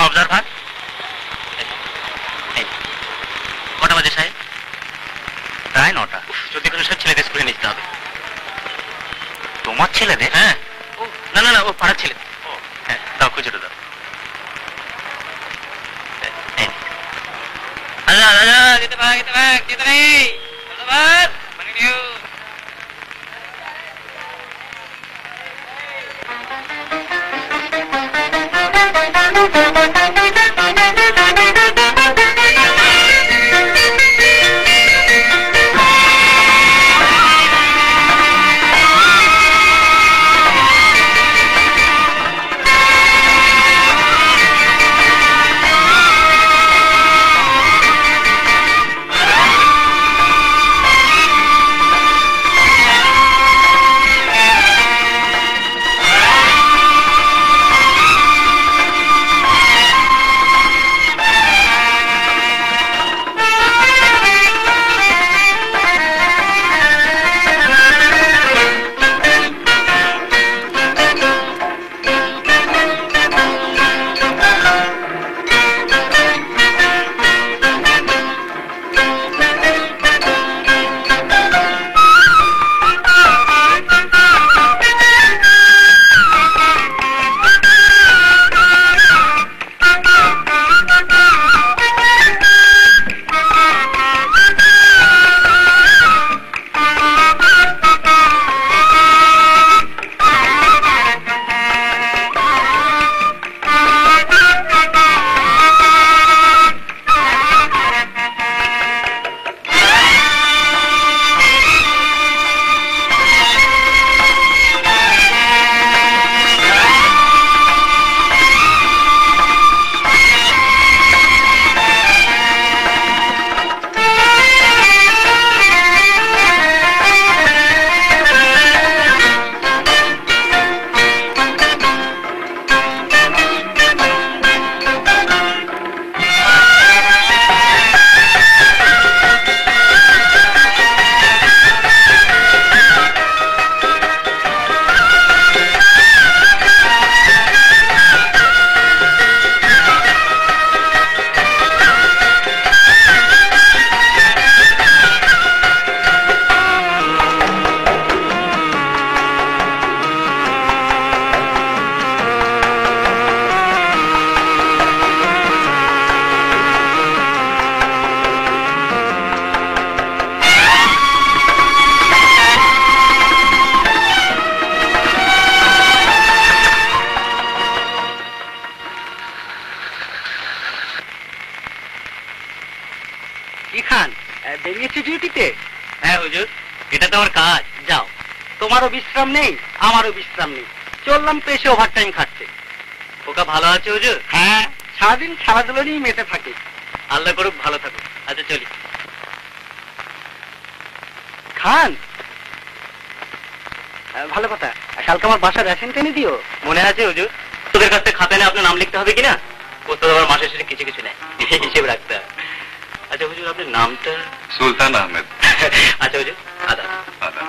Observer. কটা বাজে সাহেব? প্রায় 9টা। যদি কোনো সব ছেলেদের স্কুলে নিতে হবে। তোমার ছেলেদের? হ্যাঁ। না না না, ও পাড়ার ছেলে। হ্যাঁ, দাও খুঁজে দাও। রাজা রাজা যেতে ভাগ যেতে ভাগ যেতে নেই। ধন্যবাদ। মানে নিউ বিশ্রাম নেই, আমারও বিশ্রাম নেই। চললাম পেশে ওভারটাইম খাটতে। ওকা ভালো আছে হুজুর? হ্যাঁ, সারাদিন খেলাধুলো নিয়েই মেতে থাকে। আল্লাহ করুক ভালো থাকুক। আচ্ছা চলি। খান, ভালো কথা, কালকে আমার বাসার রেশন টেনে দিও। মনে আছে হুজুর? তোদের কাছ থেকে খাতায় আপনার নাম লিখতে হবে কিনা? ওস্তাদ আবার মাসের শেষে কিছু কিছু নেয়, হিসেব রাখতে হবে। আচ্ছা হুজুর, আপনার নামটা? সুলতান আহমেদ। আচ্ছা হুজুর, আদাব। আদাব।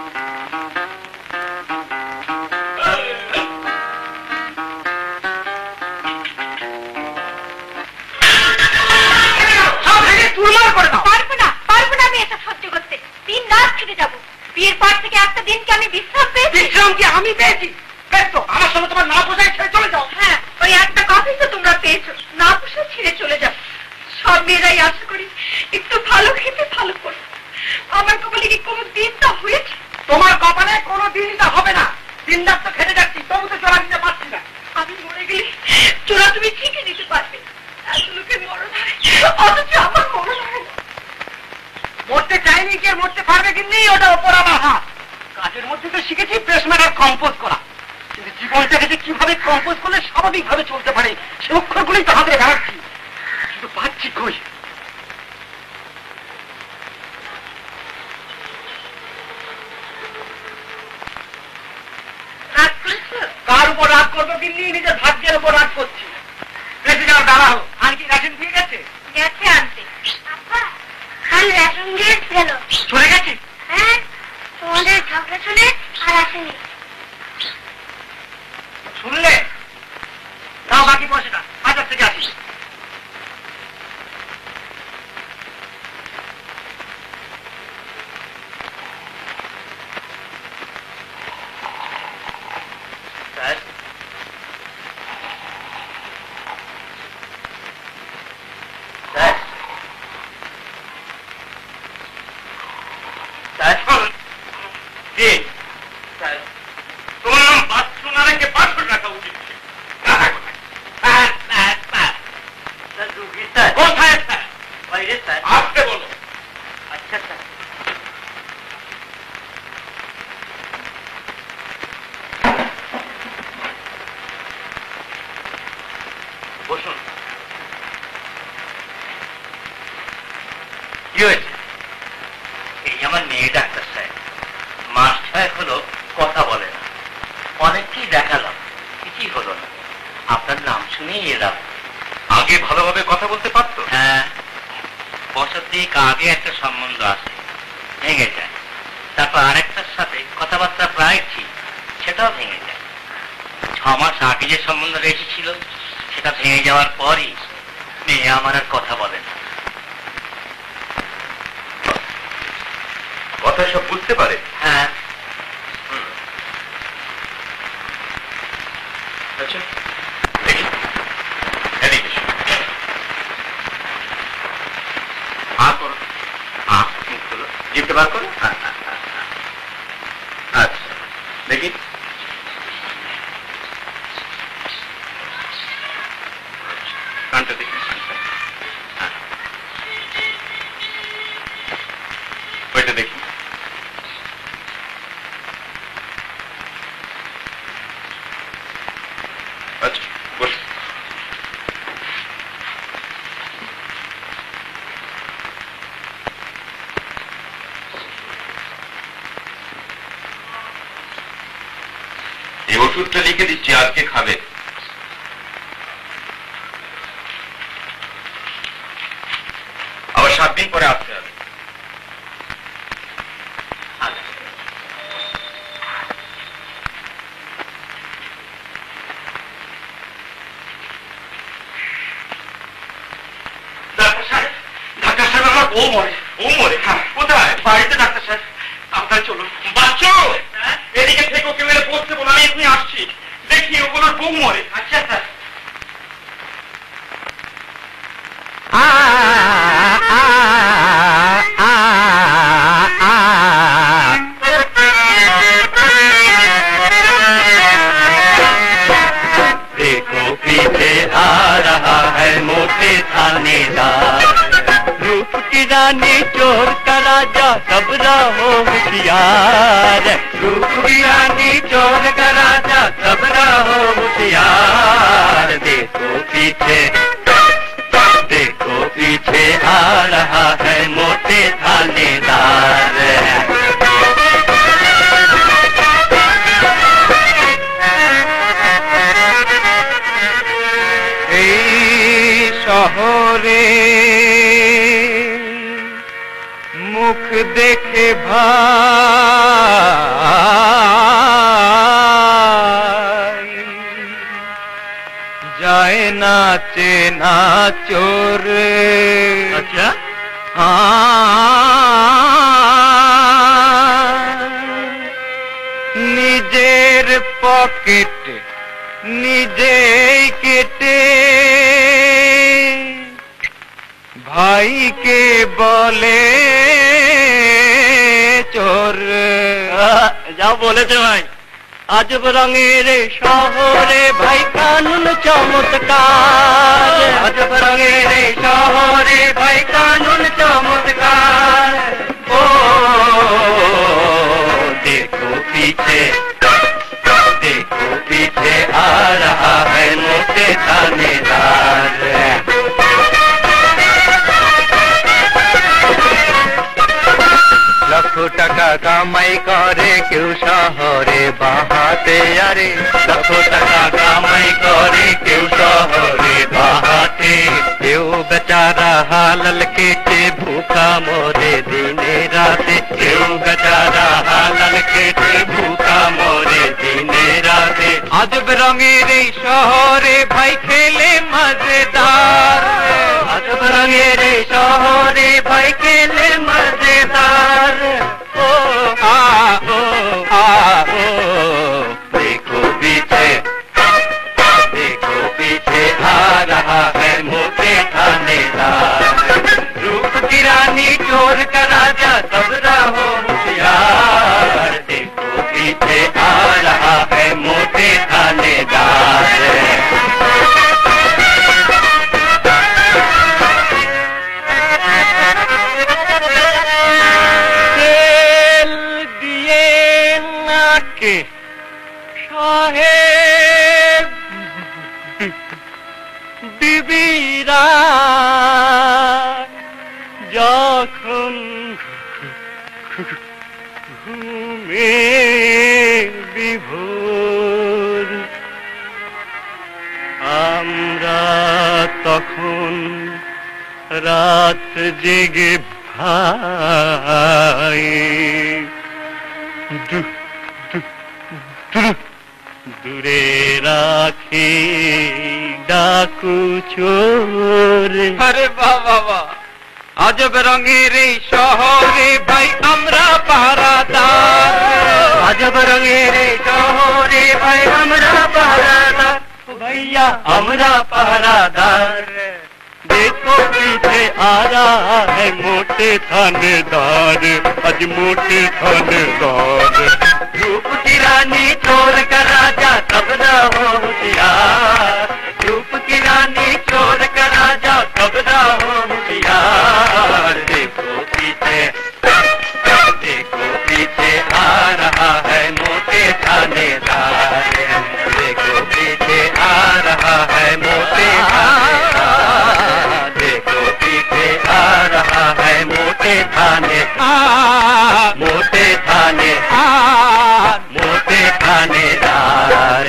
বিয়ের পর থেকে একটা দিনকে আমি বিশ্রাম পেয়েছি। বিশ্রাম কি আমি পেয়েছি? বেশ তো, আমার সঙ্গে তোমার না পোষায় ছেড়ে চলে যাও। হ্যাঁ, ওই একটা কফি তো তোমরা পেয়েছো, না পোষায় ছিঁড়ে চলে যাও। সব মেয়েরাই আশা করি একটু ভালো খেতে ভালো করে। আমার কপালে কি কোনো দিনটা হয়েছে? তোমার কপালে কোনো দিনটা হবে না। দিন রাত তো খেতে যাচ্ছি, তবু তো চোরা দিতে পারছি না। আমি মরে গেলে চোরা তুমি ঠিকই দিতে পারবে। এত লোকের মরণ হয়, অথচ আমার মরণ হয় না। মরতে চাইনি কে মরতে পারবে কিন্তু ওটা ওপর আমার হাত। কাজের মধ্যে তো শিখেছি প্রেসমেকার কম্পোজ করা, কিন্তু জীবনটাকে যে কিভাবে কম্পোজ করলে স্বাভাবিক ভাবে চলতে পারে সে অক্ষরগুলোই তো হাতে দাঁড়াচ্ছি, কিন্তু পাচ্ছি কই। কার উপর রাগ করবো কিন্তু নিজের ভাগ্যের উপর রাগ করছি। বেশি যাওয়ার দাঁড়া হলো। আর কি রেশন দিয়ে গেছে? গেছে আনতে। কাল রেশন দিয়ে গেল। চলে গেছে? হ্যাঁ, তোমাদের ঝগড়া শুনে আর আসেনি। শুনলে? দাও বাকি পয়সাটা, বাজার থেকে আসিস। বসুন। কি হয়েছে? এই আমার মেয়ে ডাক্তার সাহেব, মাস 6 হলো কথা বলে না, অনেককেই দেখালাম, কিছুই হলো না। আপনার নাম শুনেই এলাম। আগে ভালোভাবে কথা বলতে পারতো? হ্যাঁ, বছর 3 আগে একটা সম্বন্ধ আছে, ভেঙে যায়। তারপর আরেকটার সাথে কথাবার্তা প্রায় ঠিক, সেটাও ভেঙে যায়। 6 মাস আগে যে সম্বন্ধটা এসেছিল সেটা ভেঙে যাওয়ার পরই মেয়ে আমার আর কথা বলে না। কথা সব বুঝতে পারে? হ্যাঁ। আচ্ছা, দেখি এদিকে এসো। করো, মুখ তোলো, জিভটা বার করো। আচ্ছা, দেখি। কানটা দেখি। ওইটা দেখি। আচ্ছা, বস। এই ওষুধটা লিখে দিচ্ছি, আজকে খাবে। আবার 7 দিন পরে আসতে হবে। ডাক্তার সাহেব, আমার বউ মরে। বউ মরে? হ্যাঁ। কোথায়? বাড়িতে ডাক্তার সাহেব, আপনার চলুন। বাচ্চু, এদিকে থেকে ওকে মেরে পড়তে বলো, আমি এখনই আসছি। দেখি ওগুলোর বউ মরে। আচ্ছা স্যার। देखो पीछे आ रहा है मोटे थानेदार, रूप की रानी चोर का राजा सब रहो होशियार, रूप की रानी चोर का राजा सब रहो होशियार। देखो पीछे आ रहा है मोटे थानेदार। শহরে মুখ দেখে ভাই যায় না চেনা চোর। আচ্ছা, নিজের পকেট নিজেই কেটে ভাইকে বলে চোর। যাও বলেছে ভাই। আজব রঙের শহরে ভাই কানুন চমৎকার, আজব রঙের শহরে ভাই কানুন চমৎকার। ও দেখো पीछे आ रहा है मोटे थानेदार। লক্ষ টাকা কামাই করে কেউ শহরে বাহাতে, আরে লক্ষ টাকা কামাই করে কেউ শহরে বাহাতে। কেউ বেচারা হালাল কেটে ভুখা মরে দিনে রাতে, কেউ বেচারা হালাল কেটে ভুখা মরে দিনে রাতে। আজব রঙের এই শহরে ভাই খেলে মজেদার, আজব রঙের এই শহরে ভাই খেলে মজেদার। ओ आ ओ आ ओ देखो पीछे आ रहा है मोटे थानेदार, रूप की रानी चोर का राजा सब रहो होशियार। देखो पीछे आ रहा है मोटे थानेदार। বিবিরা যখন ঘুমে বিভোর, আমরা তখন রাত জেগে ভাই দূরে রাখি ডাকু চোরে। আরে বাবা, আজব রঙের এই শহরে ভাই আমরা পাহারাদার। আজব রঙের এই শহরে ভাই আমরা পাহারাদার। भैया हमरा पहरादार। देखो पीछे आ रहा है मोटे थानेदार, आज मोटे थानेदार। रूप की रानी चोर का राजा कब न हो होशियार, रूप की रानी चोर का राजा कब न हो होशियार। देखो पीछे आ रहा है मोटे थानेदार, देखो पीछे आ रहा है मोटे थानेदार, देखो पीछे आ रहा है मोटे थाने मोटे थाने मोटे थानेदार।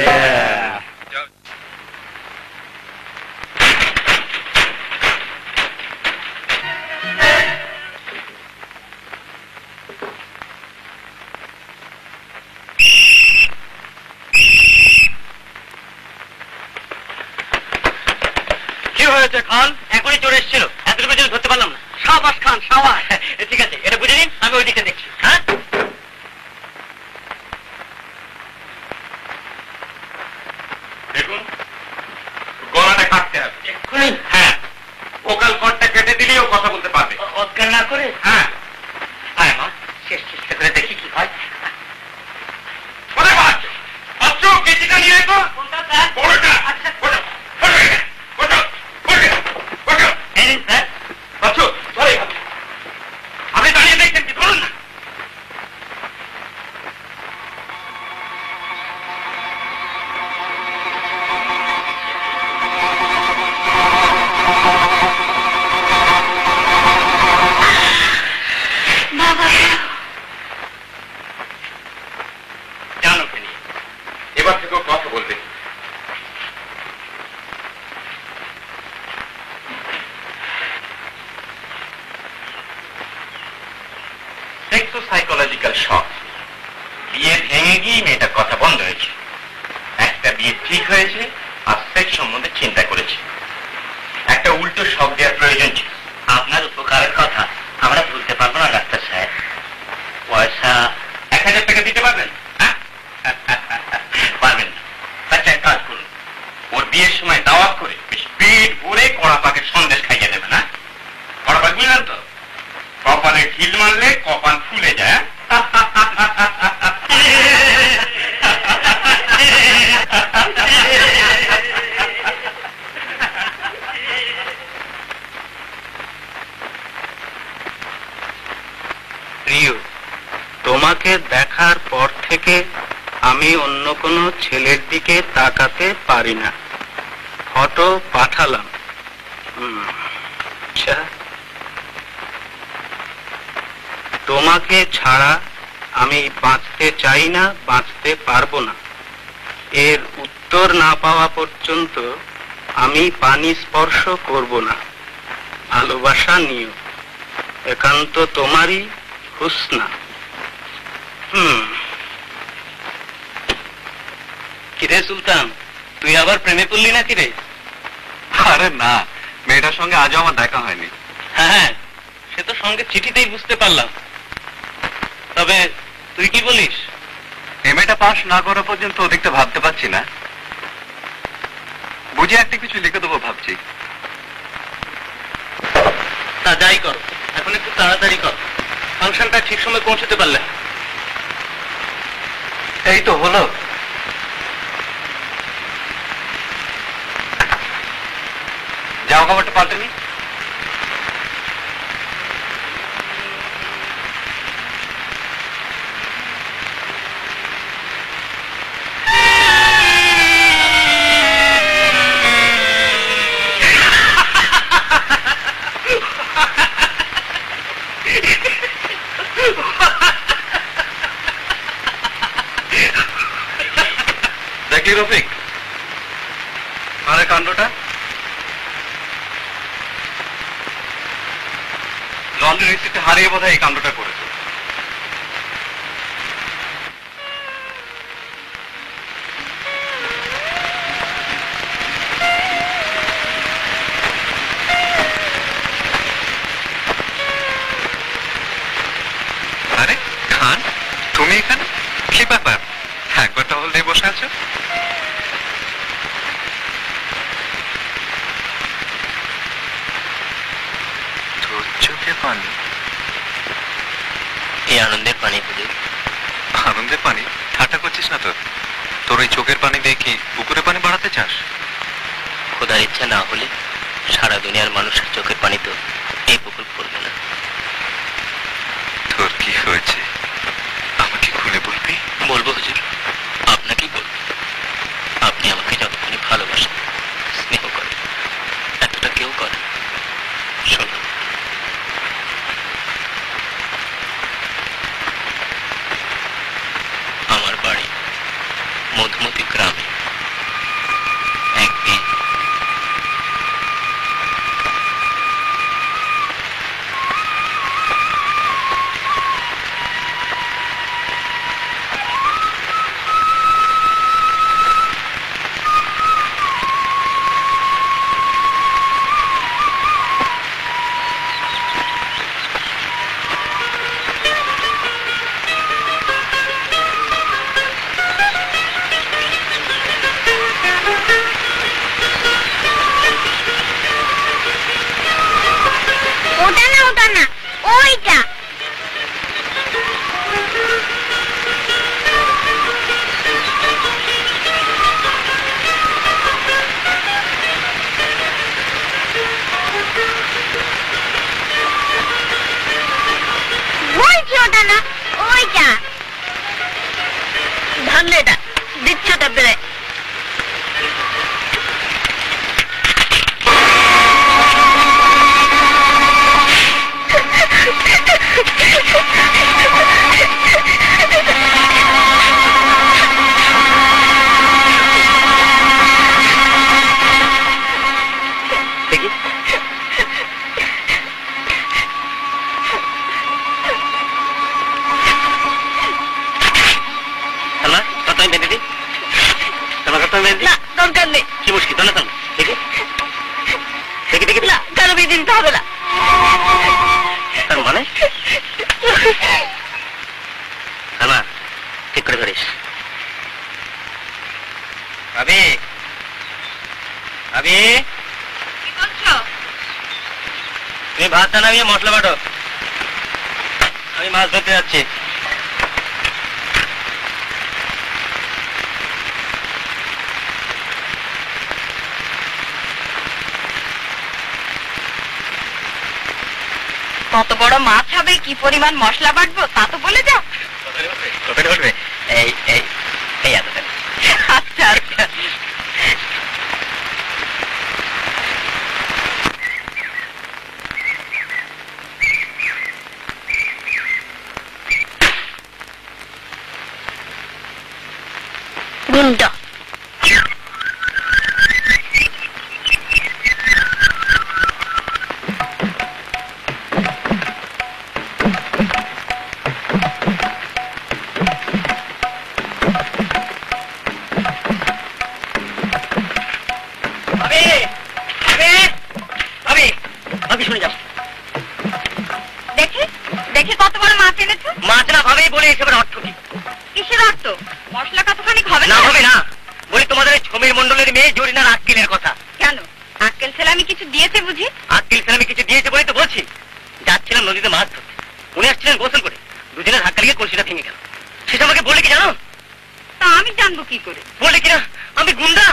খান এখনই চলে এসেছিল, এতটুকু পর্যন্ত ধরতে পারলাম না। সাবাস খান সাবাস। ঠিক আছে, এটা বুঝে নিন, আমি ওই দিকটা দেখছি। হ্যাঁ দেখুন, গলাটা কাটতে হবে এক্ষুনি। হ্যাঁ, ওকাল কর্ডটা কেটে দিলেও কথা বলতে পারবে। অজ্ঞান না করে। হ্যাঁ, হ্যাঁ মা, শেষ চেষ্টা করে দেখি কি হয়। ওরে বাচ্চা বাচ্চা কেজিটা নিয়ে তো কোনটা স্যার? বড়টা। আচ্ছা ওটা ওটা ওটা ওটা ওটা এই নিন স্যার। বাচ্চা ধরে আপনি দাঁড়িয়ে দেখছেন কি? ধরুন না। জানো কে নিয়ে এবার থেকেও কথা বলবে। সাইকোলজিক্যাল শক। বিয়ে ভেঙে গিয়ে মেয়েটার কথা বন্ধ হয়েছে। একটা বিয়ে ঠিক হয়েছে আর সেক্স সম্বন্ধে চিন্তা করেছে। একটা উল্টো শক দেওয়ার প্রয়োজন ছিল। আপনার উপকারের কথা আমরা ভুলতে পারবো না ডাক্তার সাহেব। পয়সা 1000 টাকা দিতে পারবেন? পারবেন না। আচ্ছা, এক কাজ করুন, ওর বিয়ের সময় দাওয়াত করে বেশ পেট ভরে কড়া পাকের সন্দেশ খাইয়ে দেবেন। হ্যাঁ, কড়া পাক বুঝলেন তো? কপালে ঢিল মারলে কপাল ফুলে যায়। প্রিয়, তোমাকে দেখার পর থেকে আমি অন্য কোনো ছেলের দিকে তাকাতে পারি না। ফটো পাঠালাম। আচ্ছা, তোমাকে ছাড়া আমি বাঁচতে চাই না, বাঁচতে পারবো না। এর উত্তর না পাওয়া পর্যন্ত আমি পানি স্পর্শ করব না। ভালোবাসা নিও। একান্ত তোমারই, হুসনা। কিরে সুলতান, তুই আবার প্রেমে পড়লি না কিরে? আরে না, মেয়েটার সঙ্গে আজও আমার দেখা হয়নি। হ্যাঁ, সে তো সঙ্গে চিঠিতেই বুঝতে পারলাম। তবে তুই কি বলিস? এমএটা পাস না করা পর্যন্ত ওদিকটা ভাবতে পারছি না। বুঝে একটা কিছু লিখে দেবো ভাবছি। তা যাই কর, এখন একটু তাড়াতাড়ি কর। ফাংশনটা ঠিক সময় পৌঁছতে পারলে। এই তো হলো। যাও, খাবারটা পাল্টে নি। লন্ড্রি রিসিপ্ট হারিয়ে বোধহয় এই কাণ্ডটা করেছে। আরে খান, তুমি এখানে? কি ব্যাপার, একবার টহল দিয়ে বসে আছো? চোখে পানি? এই আনন্দের পানি হুজুর। আনন্দের পানি? ঠাট্টা করছিস না তো? তোর এই চোখের পানি দিয়ে কি পুকুরে পানি বাড়াতে চাস? খোদার ইচ্ছা না হলে সারা দুনিয়ার মানুষের চোখের পানি তো এই পুকুর পড়বে না। তোর কি হয়েছে আমাকে খুলে বলবি? বলবো হুজুর, আপনাকেই বলবো। আপনি আমাকে যতখানি ভালোবাসেন, স্নেহ করেন, এতটা কেউ করে না। শুনুন, আমার বাড়ি মধুমতি গ্রামে। এক মেয়ে, ওটা না, ওটা না, ওইটা। বলছি ওটা না, ওইটা। ভাঙলে এটা দিচ্ছ ওটা বেড়ে। দেখি সালমা, কত আমি বেঁধে দিই? সালমা, কত আমি বেঁধে দিই? না, দরকার নেই। কি মুশকিল, না সালমা? দেখি দেখি দেখি। না, কারো বেঁধে দিতে হবে না। তার মানে সালমা, ঠিক করে ধরিস। ভাবি, ভাবি, কি করছো? তুমি ভাতটা নামিয়ে মশলা বাটো, আমি মাছ ধরতে যাচ্ছি। কত বড় মাছ হবে, কি পরিমাণ মশলা বাটবো তা তো বলে যাও। কোথায় উঠবে? এই এই এই এতটা। আচ্ছা আচ্ছা। গুন্ডা ভাবি, ভাবি, ভাবি, ভাবি শুনে যাও। দেখে দেখে কত বড় মাছ এনেছো। মাছ না ভাবি, বলে এসবের অর্থ কি? কিসের অর্থ? মশলা কতখানি হবে না না? হবে না, বলি তোমাদের এই সমীর মন্ডলের মেয়ে জরিনার আক্কেলের কথা। কেন? আক্কেল ছেলে আমি কিছু দিয়েছে বুঝি? আক্কেল ছেলে আমি কিছু দিয়েছে বলে তো বলছি। যাচ্ছিলাম নদীতে মাছ ধরতে, উনি আসছিলেন গোসল করে, দুজনের ধাক্কা লেগে কলসিটা ভেঙে গেল। সেটা আমাকে বলে কি জানো? তা আমি জানবো কি করে? বলে কিনা আমি গুন্ডা।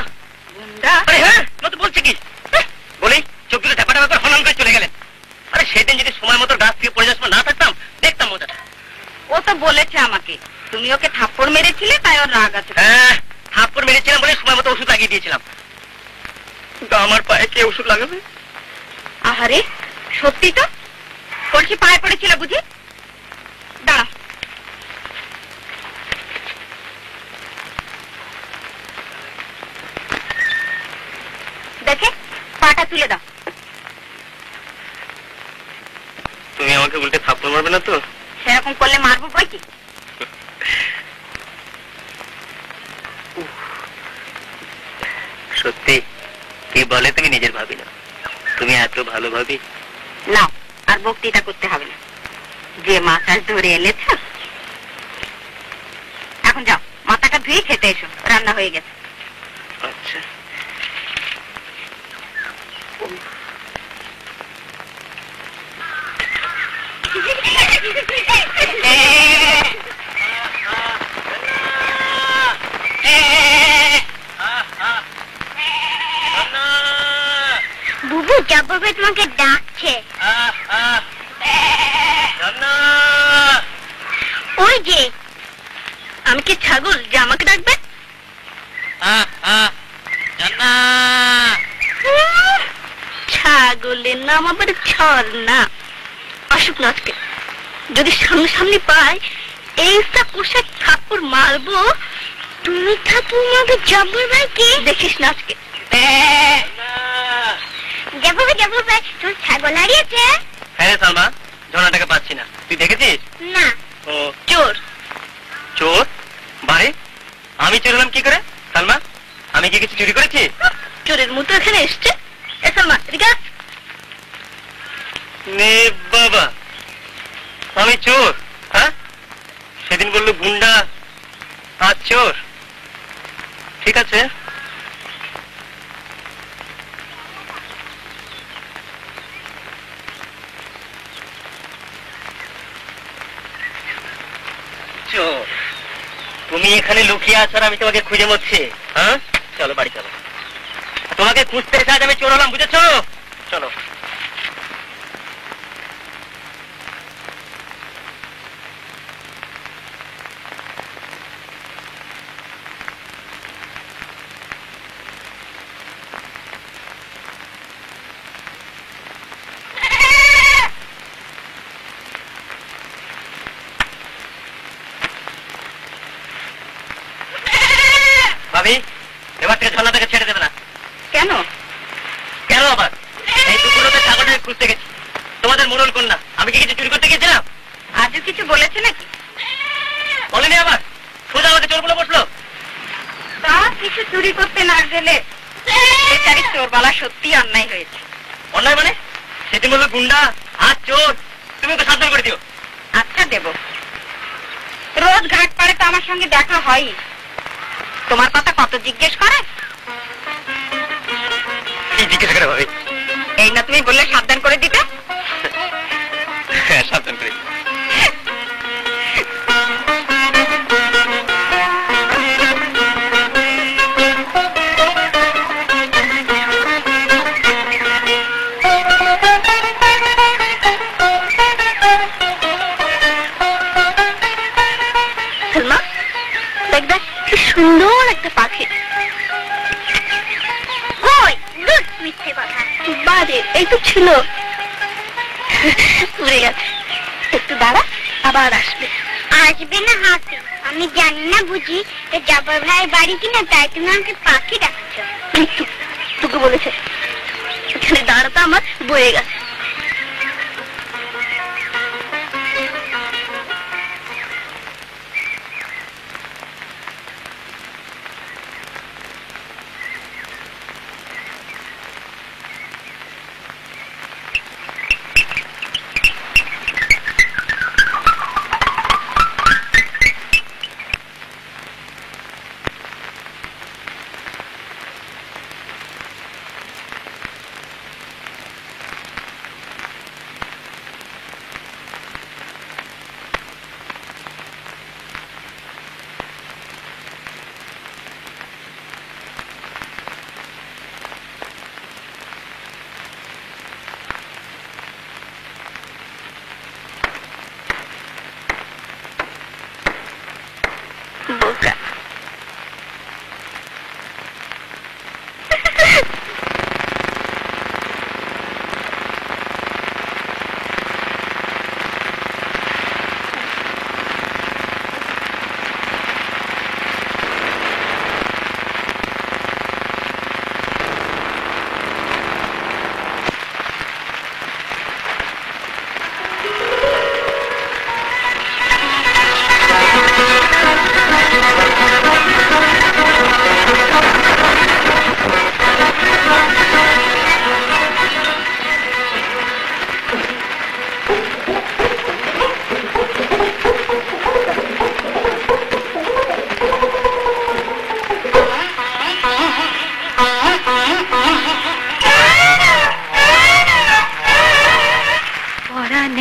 গুন্ডা? আরে হ্যাঁ, নতুন বলছে কি বলেই চোখ দুটো ধাপা ধাপা করে হনন করে চলে গেলেন। আরে সেদিন যদি সময় মতো গাছ থেকে পড়ে যাওয়ার সময় না থাকতাম, দেখতাম মজাটা। ও তো বলেছে আমাকে তুমি ওকে থাপ্পড় মেরেছিলে, তাই ওর রাগ আছে। হ্যাঁ, থাপ্পড় মেরেছিলাম বলে সময় মতো ওষুধ লাগিয়ে দিয়েছিলাম। কিন্তু আমার পায়ে কে ওষুধ লাগাবে? আহারে, সত্যি তো? কলসি পায়ে পড়েছিল বুঝি? দাঁড়া। দেখে পাটা তুলে দাও। তুমি আমাকে উল্টে থাপ্পড় মারবে না তো? সেরকম করলে মারবো কই কি? সত্যি কে বলে তুমি নিজের ভাবি না? তুমি এত ভালো ভাবি। নাও, আর বক্তৃতা করতে হবে না। যে মাছ আজ ধরে এনেছ, এখন যাও মাথাটা ধুয়ে খেতে এসো, রান্না হয়ে গেছে। আচ্ছা। বুবু, জব্বর ভাই তোমাকে ডাকছে। ওই যে, আমি কি ছাগল যে আমাকে ডাকবে? ছাগলের নাম আবার ছর না। অসুখ নাচকে যদি সামনে পাই, এইটা কোষে থাপ্পড় মারবো। তুমি থাপ্পড় মারবে জব্বর ভাইকে? দেখিস নাচকে। জব্বর ভাই, তোর ছাগল হারিয়েছে? হ্যাঁ সালমা, ঝর্ণাটাকে পাচ্ছি না। তুই দেখেছিস? না। ও চোর। চোর? বারে, আমি চোর হলাম কি করে? সালমা, আমি কি কিছু চুরি করেছি? চোরের মতো এখানে এসছে। এ সালমা, এদিকে আয়। নে বাবা, আমি চোর? হ্যাঁ, সেদিন বললো গুন্ডা, আজ চোর। ঠিক আছে, চোর তুমি এখানে লুকিয়ে আছো আর আমি তোমাকে খুঁজে মরছি। হ্যাঁ, চলো বাড়ি চলো। তোমাকে খুঁজতে এসে আজ আমি চোর হলাম, বুঝেছো? চলো। ভাবি, এবার থেকে ঝর্ণা থেকে ছেড়ে দেবে না। কেন? কেন আবার? এই দুপুরতে ছাগলটাকে খুঁজতে গেছি। তোমাদের মোড়ল কন্যা, আমি কি কিছু চুরি করতে গেছিলাম? আজও কিছু বলেছে নাকি? বলেনি আবার, সোজা আমাকে চোর বলে বসলো। তা কিছু চুরি করতে না গেলে বেচারি চোর বলা সত্যি অন্যায় হয়েছে। অন্যায় মানে? সেদিন বললো গুন্ডা, আজ চোর। তুমি ওকে সাবধান করে দিও। আচ্ছা, দেব। রোজ ঘাট পাড়ে তো আমার সঙ্গে দেখা হয়। তোমার কথা কত জিজ্ঞেস করে? কি জিজ্ঞেস করে ভাবি? এই না তুমি বললে সাবধান করে দিতে। হ্যাঁ, সাবধান করে দিও। সালমা, দেখ দেখ কি সুন্দর একটা পাখি। কই দুধ মিথ্যে কথা। বারে, এই তো ছিল, উড়ে গেছে। একটু দাঁড়া, আবার আসবে। আসবে না হাতে? আমি জানি না বুঝি জব্বর ভাই বাড়ি কিনা, তাই তুমি আমাকে পাখি ডাকছ। তোকে বলেছে এখানে দাঁড়াতে আমার বয়ে গেছে।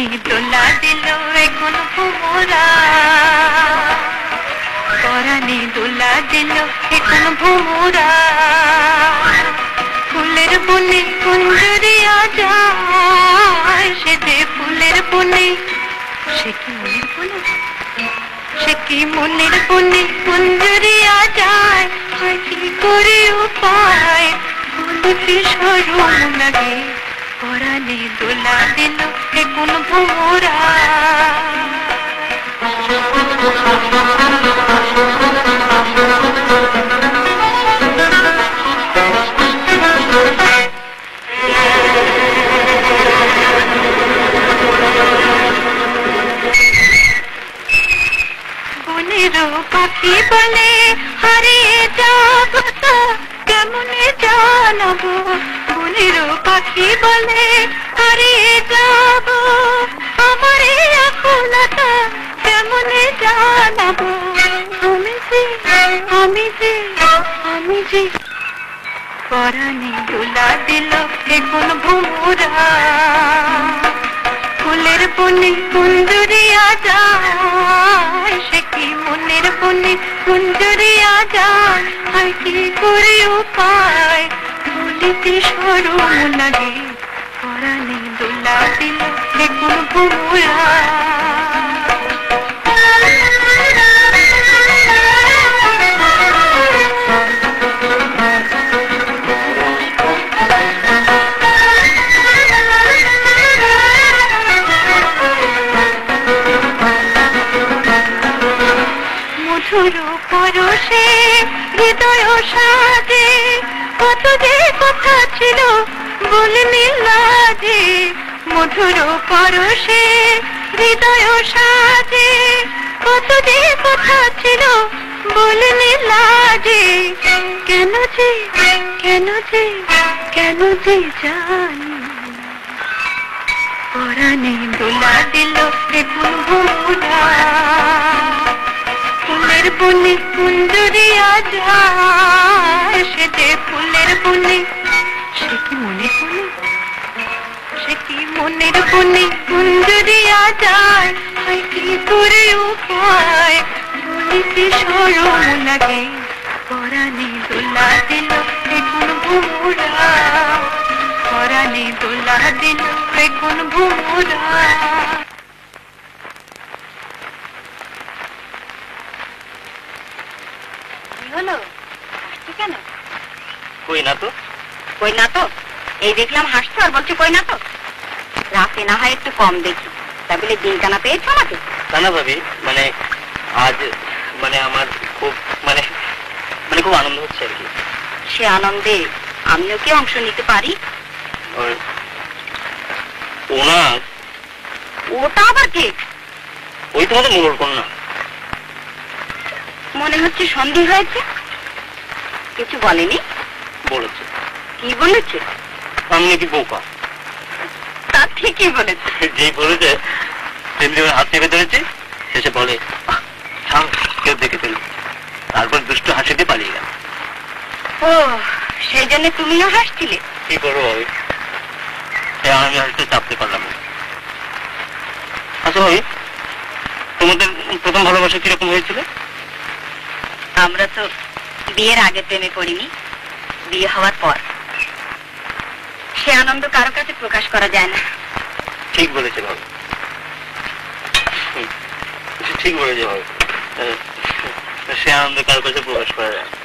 পরানি দোলা দিল এখন ভোমরা, পরানি দোলা দিল এখন ভোমরা, ফুলের বনে কুঞ্জরিয়া যায়, সে যে ফুলের বনে, সে কি মনের বনে, সে কি মনের বনে কুঞ্জরিয়া যায়, হয় কি করে উপায় বলতে শরম লাগে, পরানি দোলা দিল এখন ভোমরা। বনেরও পাখি বলে হারিয়ে যাব তো কেমনে জানাবো, বনেরও পাখি বলে হারিয়ে যাব আমার আকুলতা কেমনে জানাবো, আমি যে পরানি দোলা দিল এখন ভোমরা, ফুলের বনে কুঞ্জরিয়া যায়, সে কি মনের বনে কুঞ্জরিয়া যায়, আর কি করে উপায় বলিতে শরম লাগে, পরানি দোলা দিল এখন ভোমরা। মধুর পরশে হৃদয় সাজে কত যে কথা ছিল বলিনি লাজে, মধুর পরশে হৃদয় সাজে কত যে কথা ছিল বলিনি লাজে, কেন যে জানি পরানি দোলা দিল এখন ভোমরা, ফুলের বনে কুঞ্জরিয়া যায়, সে যে ফুলের বনে, সে কি মনের বনে, সে কি মনের বনে কুঞ্জরিয়া যায়, হয় কি করে উপায় বলিতে শরম লাগে, পরানি দোলা দিল এখন ভোমরা, পরানি দোলা দিল এখন ভোমরা। হলো হাসছো কেন? কই না তো। কই না তো? এই দেখলাম হাসছো আর বলছো কই না তো। রাতে না হয় একটু কম দেখি, তা বলে দিন কানা পেয়েছো আমাকে? না ভাবি, মানে আজ মানে আমার খুব মানে খুব আনন্দ হচ্ছে আর কি। সে আনন্দে আমিও কি অংশ নিতে পারি? ওটা আবার কে? ওই তোমাদের মোড়ল কন্যা। মনে হচ্ছে সন্দেহ হয়েছে। কিছু বলেনি? বলেছে। কি বলেছে? আমি নাকি বোকা। তা ঠিকই বলেছে। যেই বলেছে তেমনি হাত চেপে ধরেছে, শেষে বলে থাম কেউ দেখে ফেলবে, তারপর দুষ্ট হাসি দিয়ে পালিয়ে গেল। ও সেই জন্য তুমিও হাসছিলে? কি করবো ভাবি, আমি হাসতে চাপতে পারলাম না। আচ্ছা ভাবি, তোমাদের প্রথম ভালোবাসা কিরকম হয়েছিল? আমরা তো বিয়ের আগে প্রেমে পড়িনি, বিয়ে হওয়ার পর। সে আনন্দ কারো কাছে প্রকাশ করা যায় না। ঠিক বলেছে ভাবি, ঠিক বলেছে ভাবি, সে আনন্দ কারো কাছে প্রকাশ করা যায় না।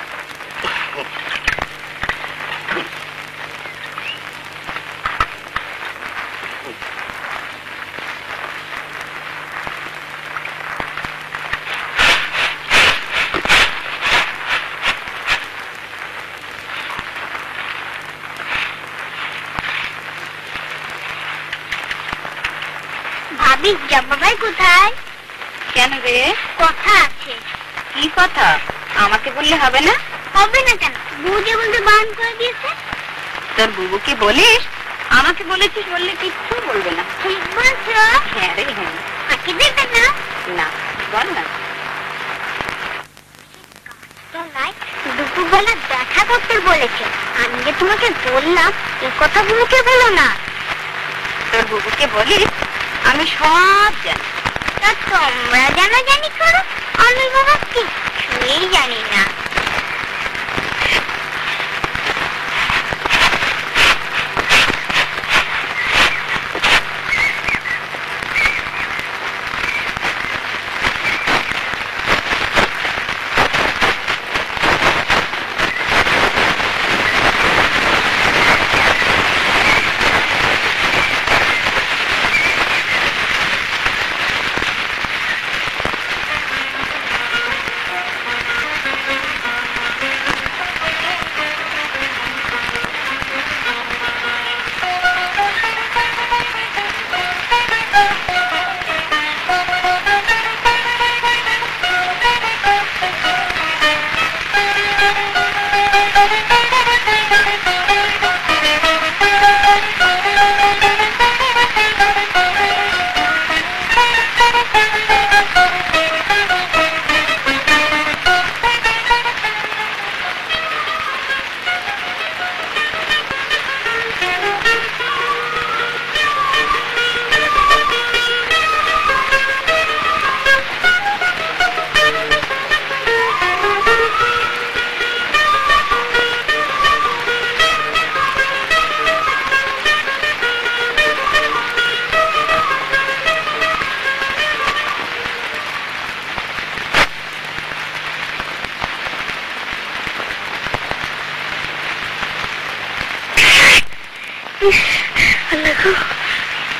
ভাবি জাম্মা ভাই কোথায়? কেন রে? কথা আছে। কি কথা? আমাকে বললে হবে না? হবে না কেন? বউ যে বলতে বারণ করে দিয়েছে। তোর বুবুকে বলিস? আমাকে বলেছিস বললে কিচ্ছু বলবে না। ঠিক বলছো। হ্যাঁ রে হ্যাঁ। ফাঁকি দেবে না? না বল না। দুপুরবেলা দেখা করতে বলেছে, আমি যে তোমাকে বললাম এই কথাগুলোকে বলো না। তোর বুবুকে বলিস আমি সব জানি। তা তোমরা জানি করো, আমি বাবা কিছুই জানি না।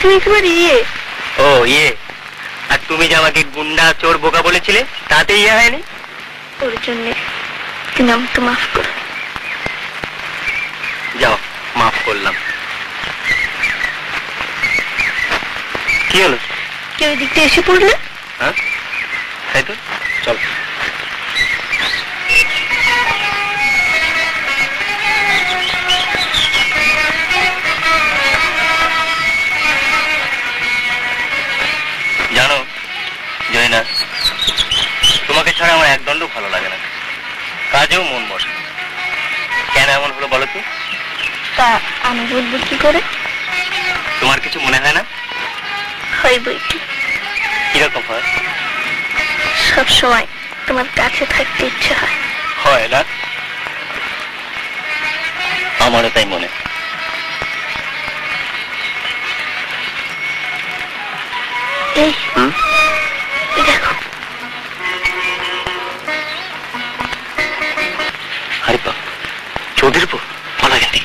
তুমি তোমার ইয়ে। ও ইয়ে, আর তুমি যে আমাকে গুন্ডা চোর বোকা বলেছিলে তাতে ইয়ে হয়নি? ওর জন্য তুমি আমাকে মাফ করো। যাও, মাফ করলাম। কি হলো? কেউ এদিক দিয়ে এসে পড়লে? হ্যাঁ তাই তো, চল। জানো জয়না, তোমাকে ছাড়া আমার এক দণ্ড ভালো লাগে না, কাজেও মন বসে। কেন এমন হলো বলো তো? তা আমি বলবো কি করে? তোমার কিছু মনে হয় না? হয় বই কি, কিরকম হয়? সব সময় তোমার কাছে থাকতে ইচ্ছে হয়। হয় না? আমারও তাই মনে। এই দেখো, আরে বাবা, চৌধুরী পো, পালা গেলি।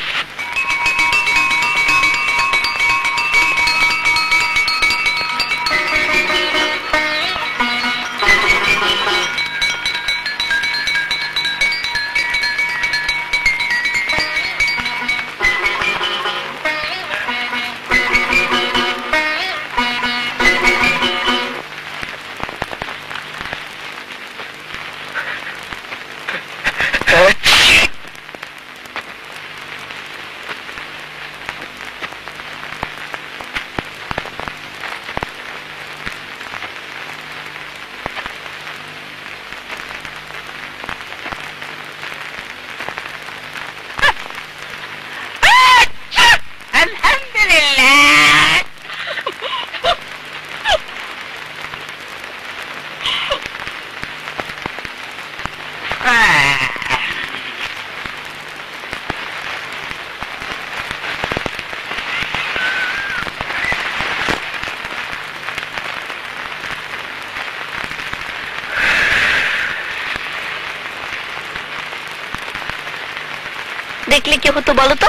দেখলে কি হতো বলো তো?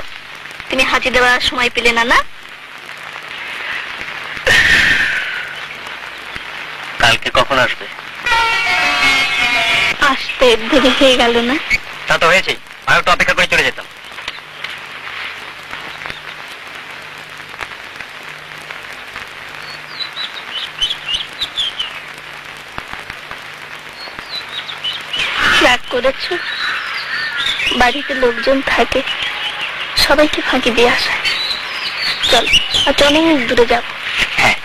তুমি হাজি দেওয়ার সময় পেলে না। না, কালকে কখন আসবে? আসতে দেরি হয়ে গেল না? তা তো হয়েছে, আমি তো অপেক্ষা করে চলে যেতাম। রাগ করেছ? বাড়িতে লোকজন থাকে, সবাইকে ফাঁকি দিয়ে আসা। চল, আজ অনেক দূরে যাব। হ্যাঁ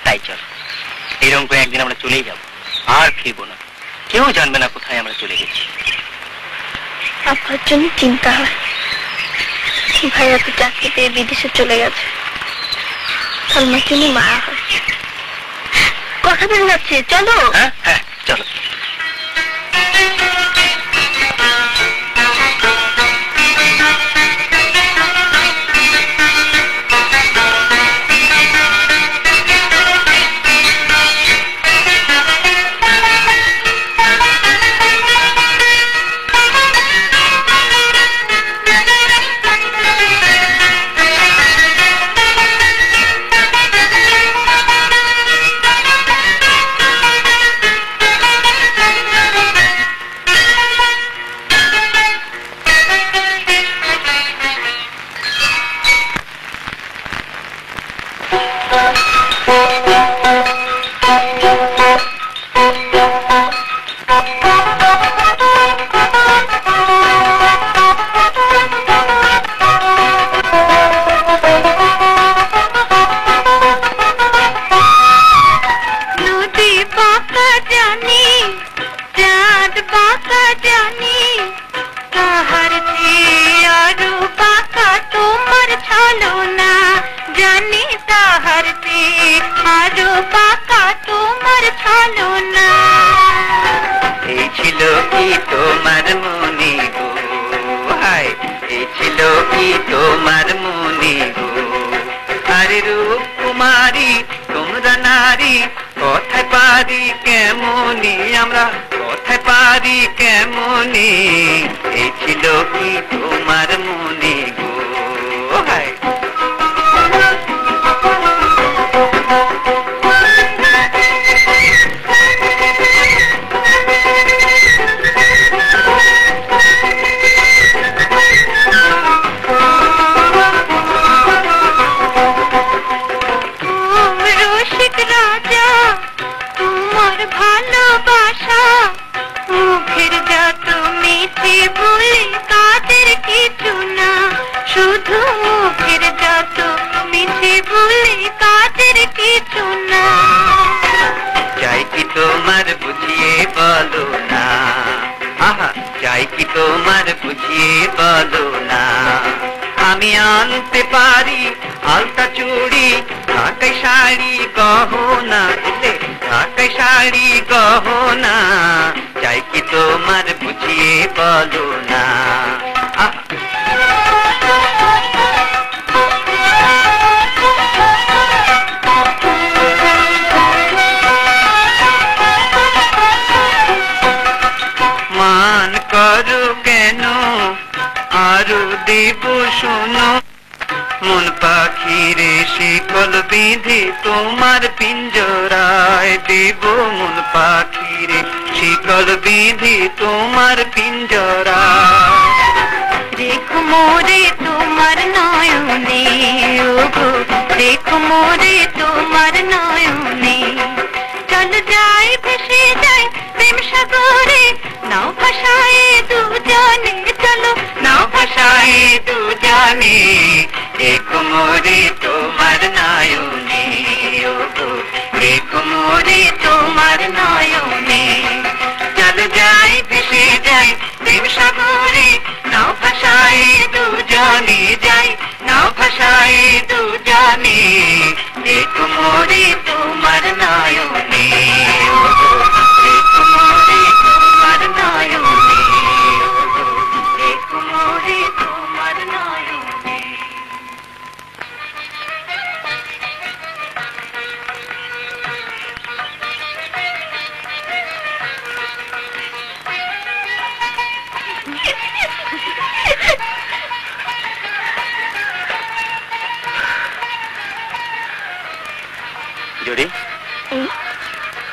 তাই চল, এইরকম করে একদিন আমরা চলেই যাব, আর ফিরবো না। কেউ জানবে না কোথায় আমরা চলে গেছি। আপনার জন্য চিন্তা হয়, ভাইয়া তো চাকরি পেয়ে বিদেশে চলে গেছে। সালমার জন্য মায়া হয়। কথা বেরিয়ে যাচ্ছে, চলো। হ্যাঁ হ্যাঁ চলো।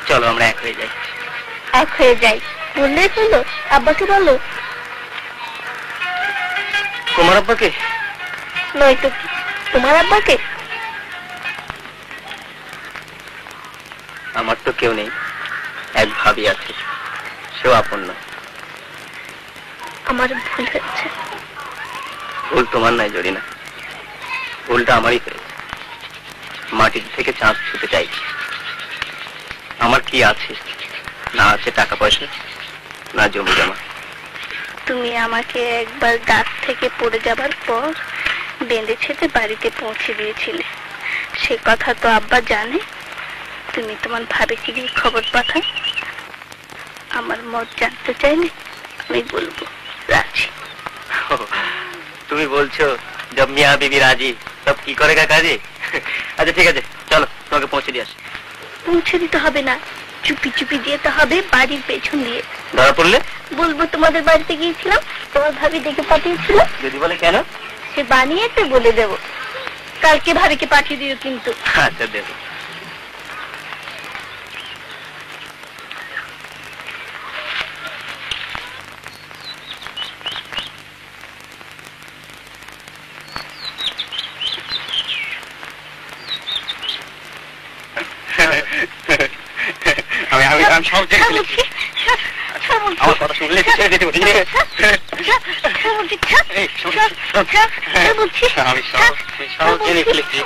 চলো আমরা এক হয়ে যাই। এক হয়ে যাই বললেই হলো? আব্বাকে বলো। তোমার আব্বাকে? নয়তো কি, তোমার আব্বাকে? আমার তো কেউ নেই, এক ভাবি আছে, সেও আপন নয়। আমার ভুল হচ্ছে। ভুল তোমার নাই জরিনা, ভুলটা আমারই হয়েছে। মাটির থেকে চাঁদ ছুটে চাইছি। আমার কি আছে? না আছে টাকা পয়সা, না জমি জমা। তুমি আমাকে একবার গাছ থেকে পড়ে যাবার পর বেঁধে ছেড়ে বাড়িতে পৌঁছে দিয়েছিলে, সে কথা তো আব্বা জানে। তুমি তোমার ভাবিকে গিয়ে খবর পাঠাও। আমার মত জানতে চাইলে আমি বলবো রাজি। তুমি বলছো জব মিয়া বিবি রাজি তব কি করেগা কাজে? আচ্ছা ঠিক আছে, চলো তোমাকে পৌঁছে দিয়ে আসি। পৌঁছে দিতে হবে না, চুপি চুপি যেতে হবে বাড়ির পেছন দিয়ে। ধরা পড়লে? বলবো তোমাদের বাড়িতে গিয়েছিলাম, তোমার ভাবি দেখে পাঠিয়েছিল। যদি বলে কেন? সে বানিয়েছে বলে দেব। কালকে ভাবিকে পাঠিয়ে দিও কিন্তু। আচ্ছা দেবো। আমি সব জেনে ফেলেছি। আমার কথা শুনলে ছেড়ে দিতে বলি। আমি সব জেনে ফেলেছি।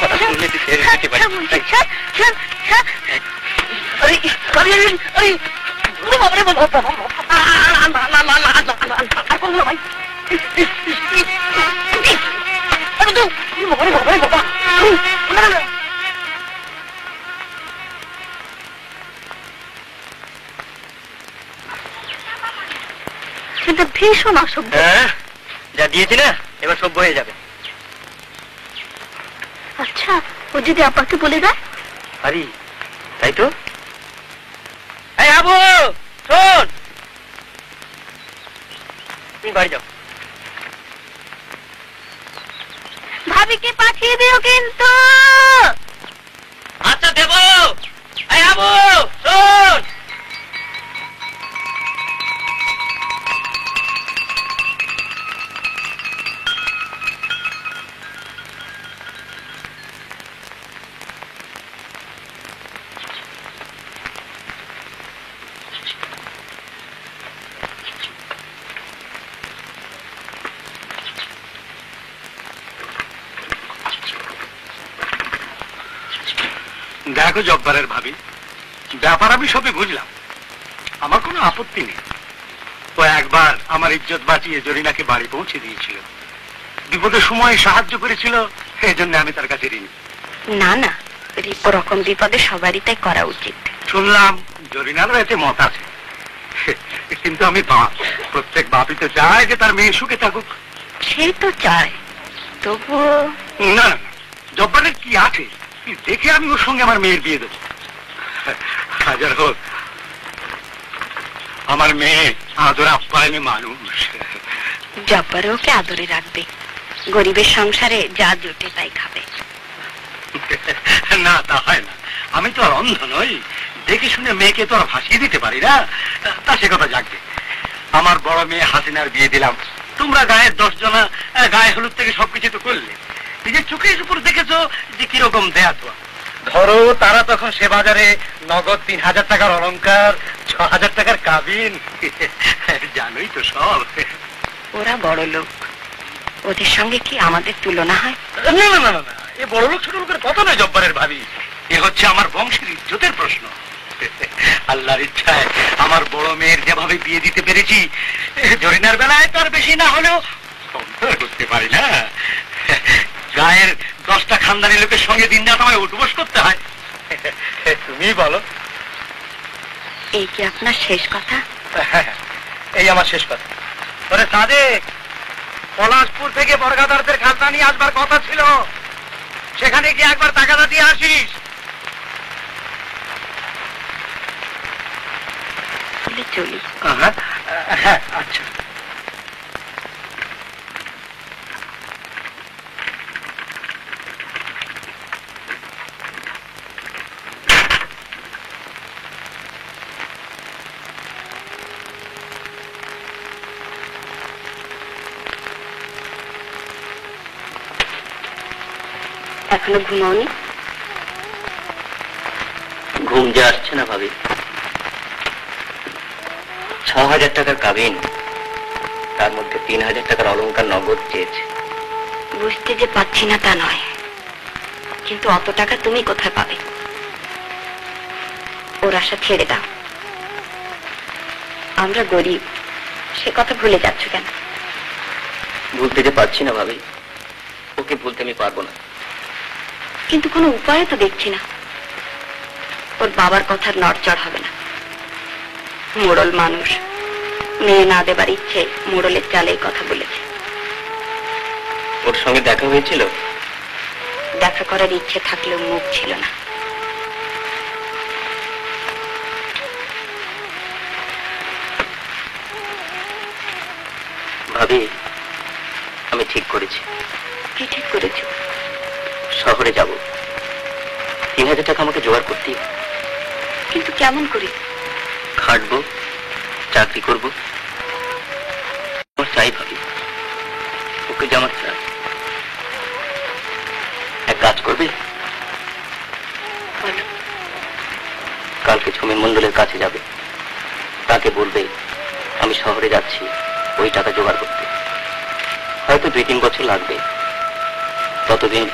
কথা শুনলে তুই ছেড়ে দিতে পারি। সেটা ভীষণ অসভ্য। যা দিয়েছি না এবার সভ্য হয়ে যাবে। আচ্ছা, ও যদি আপাকে বলে দেয়? আরে তাই তো। এই আবু শোন, তুমি বাড়ি যাও। ভাবিকে পাঠিয়ে দিও কিন্তু। আচ্ছা দেবো। এই আবু শোন। দেখো জব্বারের ভাবি, ব্যাপার আমি সবই বুঝলাম, আমার কোনো আপত্তি নেই। ও একবার আমার ইজ্জত বাঁচিয়ে জরিনাকে বাড়ি পৌঁছে দিয়েছিল, বিপদের সময় সাহায্য করেছিল, এই জন্য আমি তার কাছে ঋণী। না না, ওরকম বিপদে সবারই তাই করা উচিত। শুনলাম জরিনারও এতে মত আছে, কিন্তু আমি বাপ, প্রত্যেক বাপই তো চায় যে তার মেয়ে সুখে থাকুক। সে তো চায়, তবুও না না, জব্বারের কি আছে দেখে আমি ওর সঙ্গে আমার মেয়ের বিয়ে দেবো। হাজার হোক আমার মেয়ে আদর আপ্যায়নে মানুষ। জব্বারও ওকে আদরে রাখবে, গরিবের সংসারে যা জোটে তাই খাবে। না তা হয় না, আমি তো আর অন্ধ নই, দেখে শুনে মেয়েকে তো আর ভাসিয়ে দিতে পারি না। তা সে কথা যাকবে, আমার বড় মেয়ে হাসিনার বিয়ে দিলাম, তোমরা গায়ের 10 জনা গায়ে হলুদ থেকে সবকিছু তো করলে, নিজের চোখের উপর দেখেছো যে কিরকম দেয়া তো। ধরো তারা তখন সে বাজারে নগদ 3000 টাকার অলংকার, 6000 টাকার কাবিন, জানোই তো সব। ওরা বড় লোক, ওদের সঙ্গে কি আমাদের তুলনা হয়? না না না না, এ বড় লোক ছোট লোকের কথা নয় জব্বারের ভাবি, এ হচ্ছে আমার বংশের ইজ্জতের প্রশ্ন। আল্লাহর ইচ্ছায় আমার বড় মেয়ের যেভাবে বিয়ে দিতে পেরেছি, জরিনার বেলায় তার বেশি না হলেও করতে পারি না। গায়ের 10টা খানদানি লোকের সঙ্গে দিন রাত আমায় উঠবোস করতে হয়। তুমি বলো। এই কি আপনার শেষ কথা? এই আমার শেষ কথা। তোরে সাদেক, পলাশপুর থেকে বর্গাদারদের খাজনা নিয়ে আসবার কথা ছিল, সেখানে গিয়ে একবার টাকাটা দিয়ে আসিস। চলি। হ্যাঁ আচ্ছা। এখনো ঘুমাওনি? ঘুম যে আসছে না ভাবি। 6000 টাকার কাবিন, তার মধ্যে 3000 টাকার অলংকার নগদ চেয়েছে। বুঝতে যে পাচ্ছি না তা নয়, কিন্তু অত টাকা তুমি কোথায় পাবে? ওর আশা ছেড়ে দাও। আমরা গরিব, সে কথা ভুলে যাচ্ছ কেন? ভুলতে যে পারছি না ভাবি, ওকে ভুলতে আমি পারবো না। কিন্তু কোনো উপায় তো দেখছি না। ওর বাবার কথার নড়চড় হবে না। মোড়ল মানুষ, মেয়ে না দেবার ইচ্ছে মোড়লের চালেই কথা বলেছে। ওর সঙ্গে দেখা হয়েছিল? দেখা করার ইচ্ছে থাকলেও মুখ ছিল না। ভাবি, আমি ঠিক করেছি। কি ঠিক করেছ? শহরে যাব। 3000 টাকা আমাকে জোগাড় করতেই। কিন্তু কেমন করে? খাটবো, চাকরি করব। আমার চাই ভাবি, ওকে যে আমার চাই। এক কাজ করবে, কালকে ছমির মন্ডলের কাছে যাবে, তাকে বলবে আমি শহরে যাচ্ছি ওই টাকা জোগাড় করতে। হয়তো 2-3 বছর লাগবে, ততদিন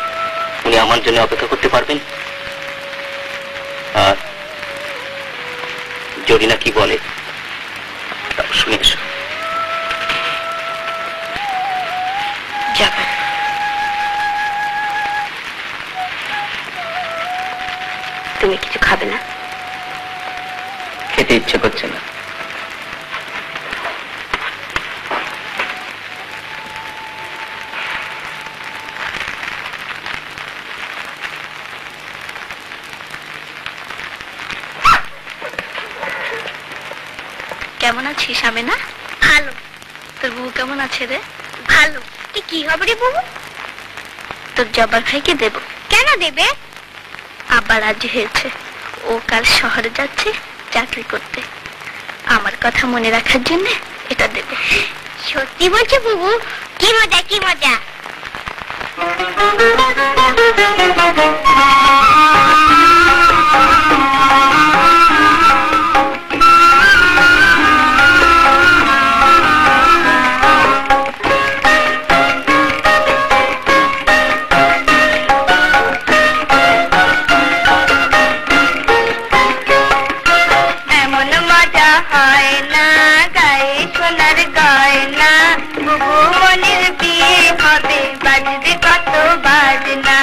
উনি আমার জন্য অপেক্ষা করতে পারবেন। আর যদি না কি বলে তা শুনে এসো। যাবে। তুমি কিছু খাবে না? খেতে ইচ্ছে করছে না। কেমন আছিস আমেনা? ভালো। তোর বউ কেমন আছে রে? ভালো। তুই কি হবে রে বাবু? তোর জব্বার ভাইকে দেব। কেন দেবে? আব্বা রাজি হয়েছে, ও কাল শহরে যাচ্ছে চাকরি করতে। আমার কথা মনে রাখার জন্য এটা দেব। সত্যি বলছো বাবু? কি মজা, কি মজা। এমন মজা হয় না গায়ে সোনার গয়না, বুবু মনির বিয়ে হবে বাজবে কত বাজনা।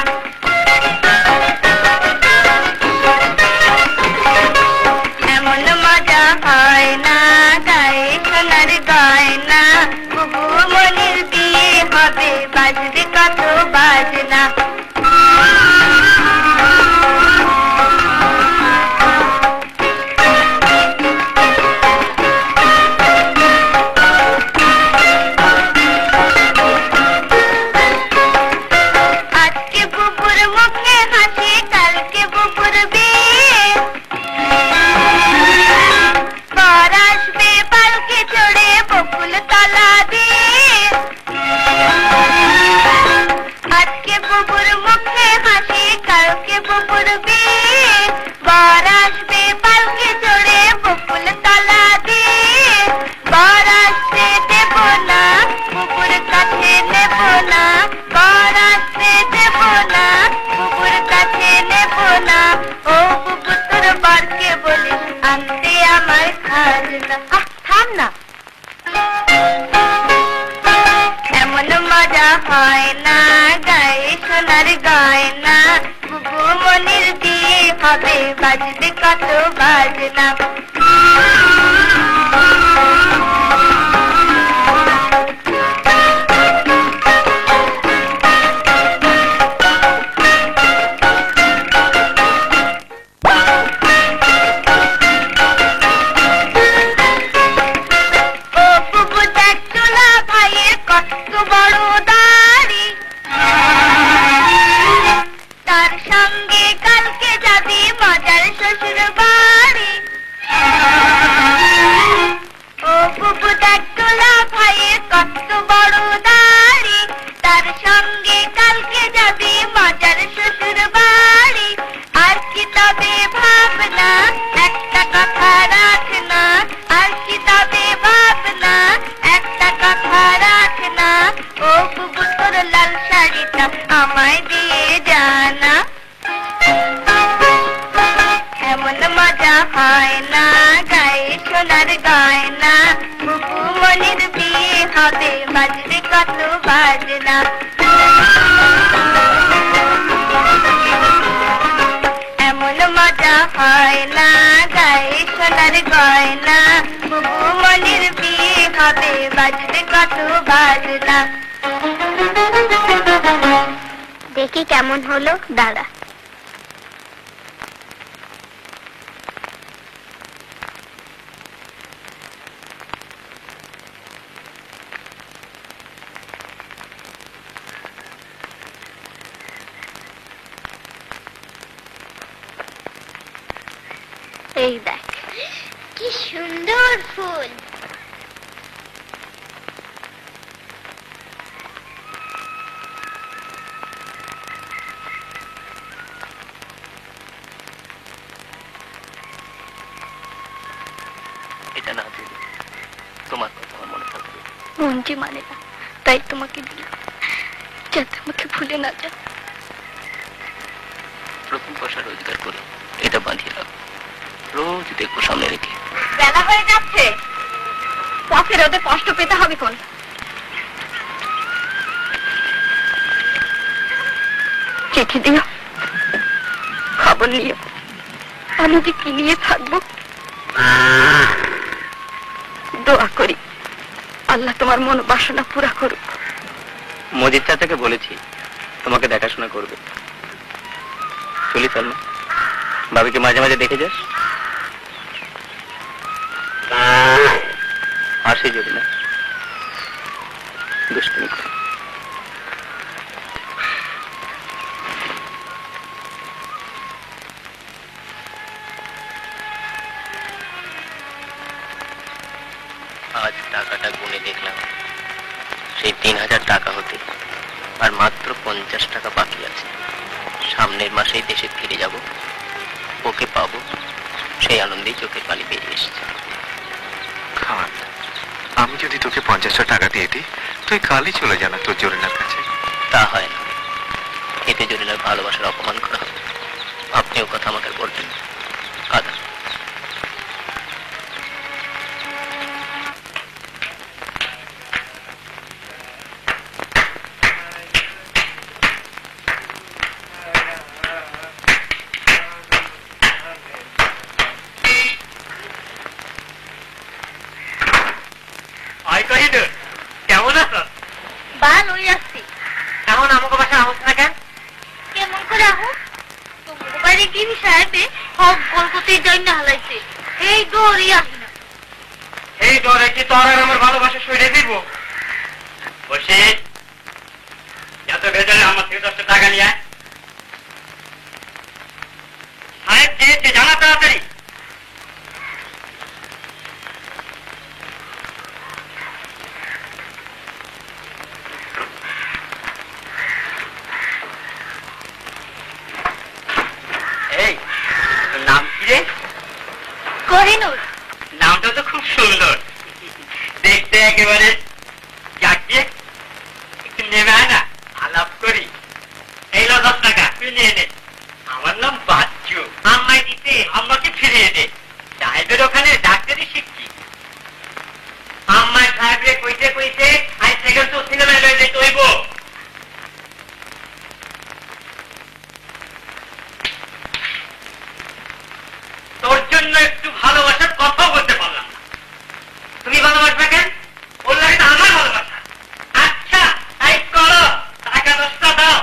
আমায় দিয়ে জানা এমন মজা হয় না গায়ে সোনার গয়না, বুবু মনির বিয়ে হবে বাজবে কত বাজনা। গয়না, বুবু মনির বিয়ে হবে, বাজবে কত বাজনা। দেখি কেমন হলো, দাঁড়া। এই দেখ কি সুন্দর ফুল। এটা না দিলে তোমার কথা আমার মনে থাকবে। মনটি মানে না, তাই তোমাকে দিলাম, যাতে আমাকে ভুলে না যাও। প্রথম পয়সা রোজগার করে এটা বাঁধিয়ে রাখো, রোজ দেখবো সামনে রেখে। বেলা হয়ে যাচ্ছে, পথে রোদে কষ্ট পেতে হবে কোন। চিঠি দিও, খবর নিও, আমি যে কি নিয়ে থাকবো। দোয়া করি আল্লাহ তোমার মন বাসনা পুরা করুক। মজিদ চাচাকে বলেছি তোমাকে দেখাশোনা করবে। চলি সালমা, বাবিকে মাঝে মাঝে দেখে যাস। আসে যদি না দুষ্টুমি করে। আজ টাকাটা গুনে দেখলাম, সেই 3000 টাকা হতে আর মাত্র 50 টাকা বাকি আছে। সামনের মাসেই দেশে ফিরে যাব, ওকে পাবো, সেই আনন্দেই চোখের পানি বেরিয়ে এসেছে। খান, আমি যদি তোকে 50 টাকা দিয়ে দিই, তুই কালই চলে যা না তোর জরিনার কাছে। তা হয় না, এতে জরিনার ভালোবাসার অপমান করা হবে। আপনি ও কথা আমাকে বলবেন। আদা কেমন আছো? ভালো আসছি। এখন আমাকে বাসা আহস না কেন? কেমন করে আহো? তোমার বাড়ি কি সাহেবে সব গোলগতির জন্য হালাইছে, এই দৌড়ি আসি না। এই ডরে কি তোর আর আমার ভালোবাসা সইরে দিব? বসে এত ভেতরে আমার থেকে 10 টাকা নিয়ে আয়। সাহেব চেয়েছে জানা তাড়াতাড়ি। এই তোর নাম কি রে? কোহিনুর। নামটা তো খুব সুন্দর, দেখতে একেবারে জাকিয়ে। একটু নেবে হয় না, আলাপ করি। এই লো 10 টাকা, তুই নিয়ে নে। আমার নাম বাচ্চু, আম্মাই দিতে আম্মাকে ফিরিয়ে দে। সাহেবের ওখানে ডাক্তারি শিখছি। আম্মাই সাহেবরে কইতে কইতে আজ থেকে তো সিনেমায় লয়ে যেতে হইব। তোর জন্য একটু ভালোবাসার কথাও বলতে পারলাম না। তুমি ভালোবাসবে কেন? বললে এটা আমার ভালোবাসা। আচ্ছা তাই করো, টাকা 10টা দাও।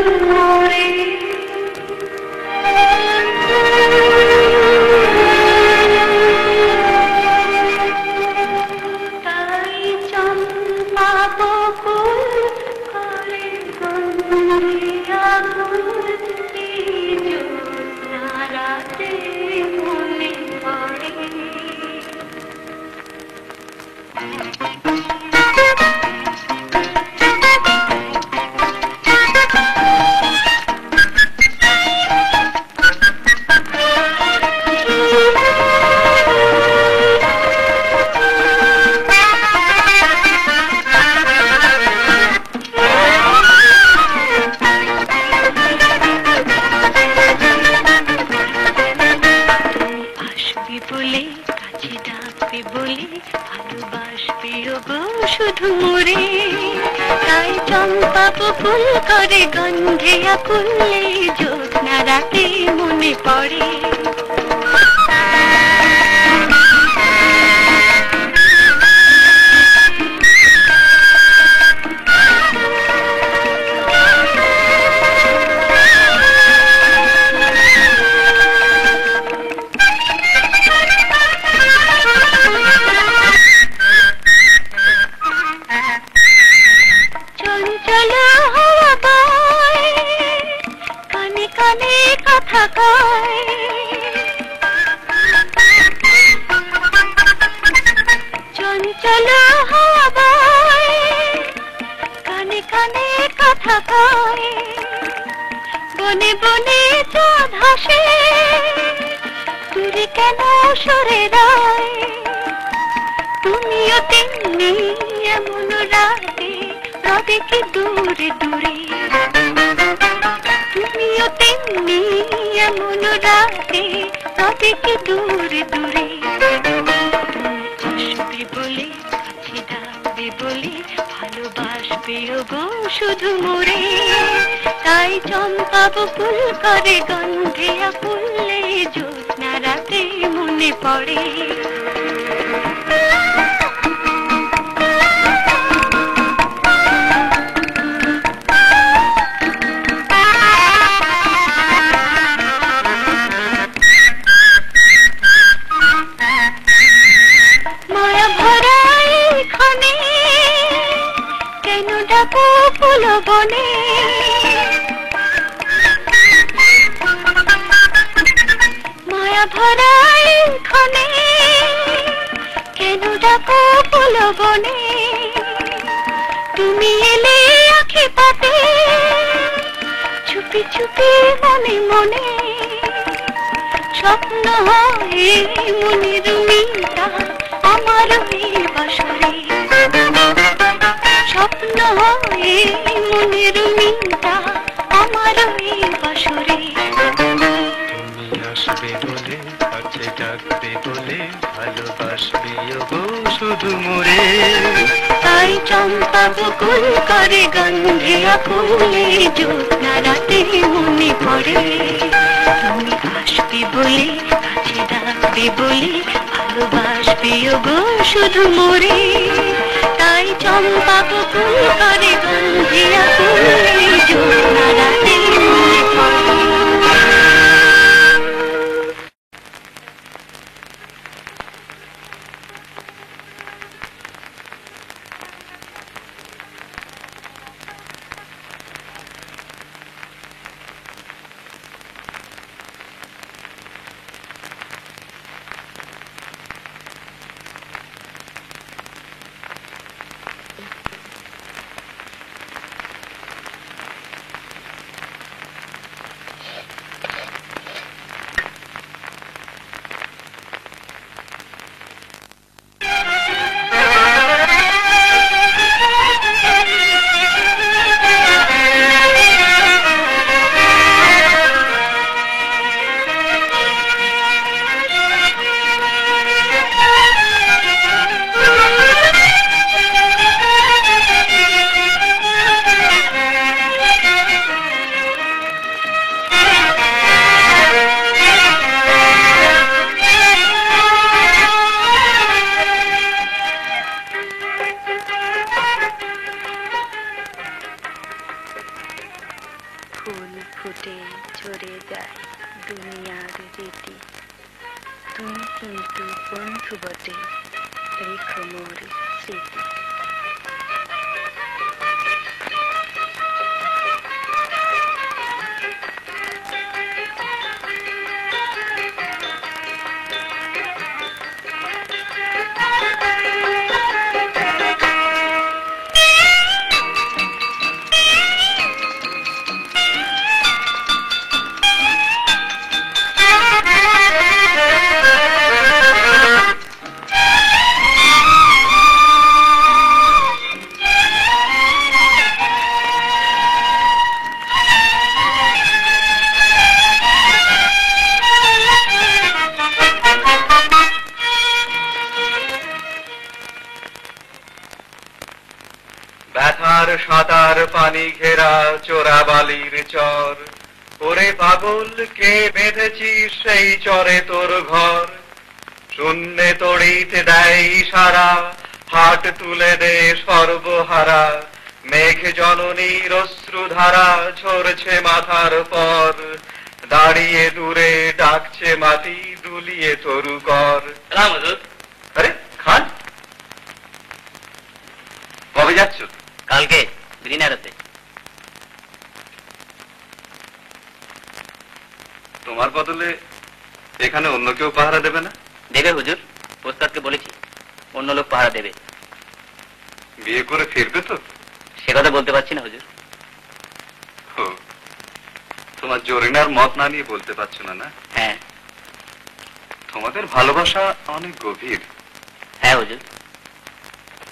মোরে তাই চম্পা বকুল করে গন্ধিয়া ফুল রাতে মনে পড়ে শুধু মোরে তাই চম্পা বকুল করে গন্ধে আকুলে জ্যোৎস্না রাতে মনে পড়ে চঞ্চল হাওয়া বয় কানে কানে কথা কয় বনে বনে চাঁদ হাসে দূরে কেন সরে রয় তুমিও তেমনি এমন রাতে রবে কি দূরে দূরে তুমিও তেমনি এমন রাতে রবে কি দূরে দূরে আসবে বলে কাছে ডাকবে বলে ভালোবাসবে গো শুধু মোরে তাই চম্পা বকুল করে গন্ধে আকুলে জ্যোৎস্না রাতে মনে পড়ে ফুল বনে মায়া ভরা ক্ষণে কেন ডাকো ফুল বনে তুমি এলে আখি পাতে চুপি চুপি মনে মনে স্বপ্ন হয় মনের মিতা আমার বাসরে স্বপ্ন হয় মনের মিতা আমার বাসরে তুমি আসবে বলে কাছে ডাকবে বলে ভালোবাসবে গো শুধু মোরে তাই চম্পা বকুল করে গন্ধে আকুলে জ্যোৎস্না রাতে মনে পড়ে তুমি আসবে বলে কাছে ডাকবে বলে ভালোবাসবে গো শুধু মোরে তাই চম্পা বকুল করে গন্ধে আকুলে জ্যোৎস্না রাতে মনে পড়ে কিন্তু বন্ধু বটে রেখো মোর স্মৃতি। ব্যথার সাঁতার পানি ঘেরা চোরা বালির চর, ওরে পাগল কে বেঁধেছিস সেই চরে তোর ঘর। শূন্যে তড়িতে দেয় ইশারা, হাট তুলে দে সর্বহারা। মেঘ জননীর অশ্রুধারা ঝরছে মাথার পর, দাঁড়িয়ে দূরে ডাকছে মাটি দুলিয়ে তরু কর। আরে খান, কবে যাচ্ছ? কালকে দিনারাতে। তোমার বদলে এখানে অন্য কেউ পাহারা দেবে না? দেবে হুজুর, ওস্তাদকে বলেছি অন্য লোক পাহারা দেবে। বিয়ে করে ফিরবে তো? সে কথা বলতে পারছি না হুজুর। তোমার জরিনার মত না নিয়ে বলতে পারছো না? না, হ্যাঁ। তোমাদের ভালোবাসা অনেক গভীর। হ্যাঁ হুজুর,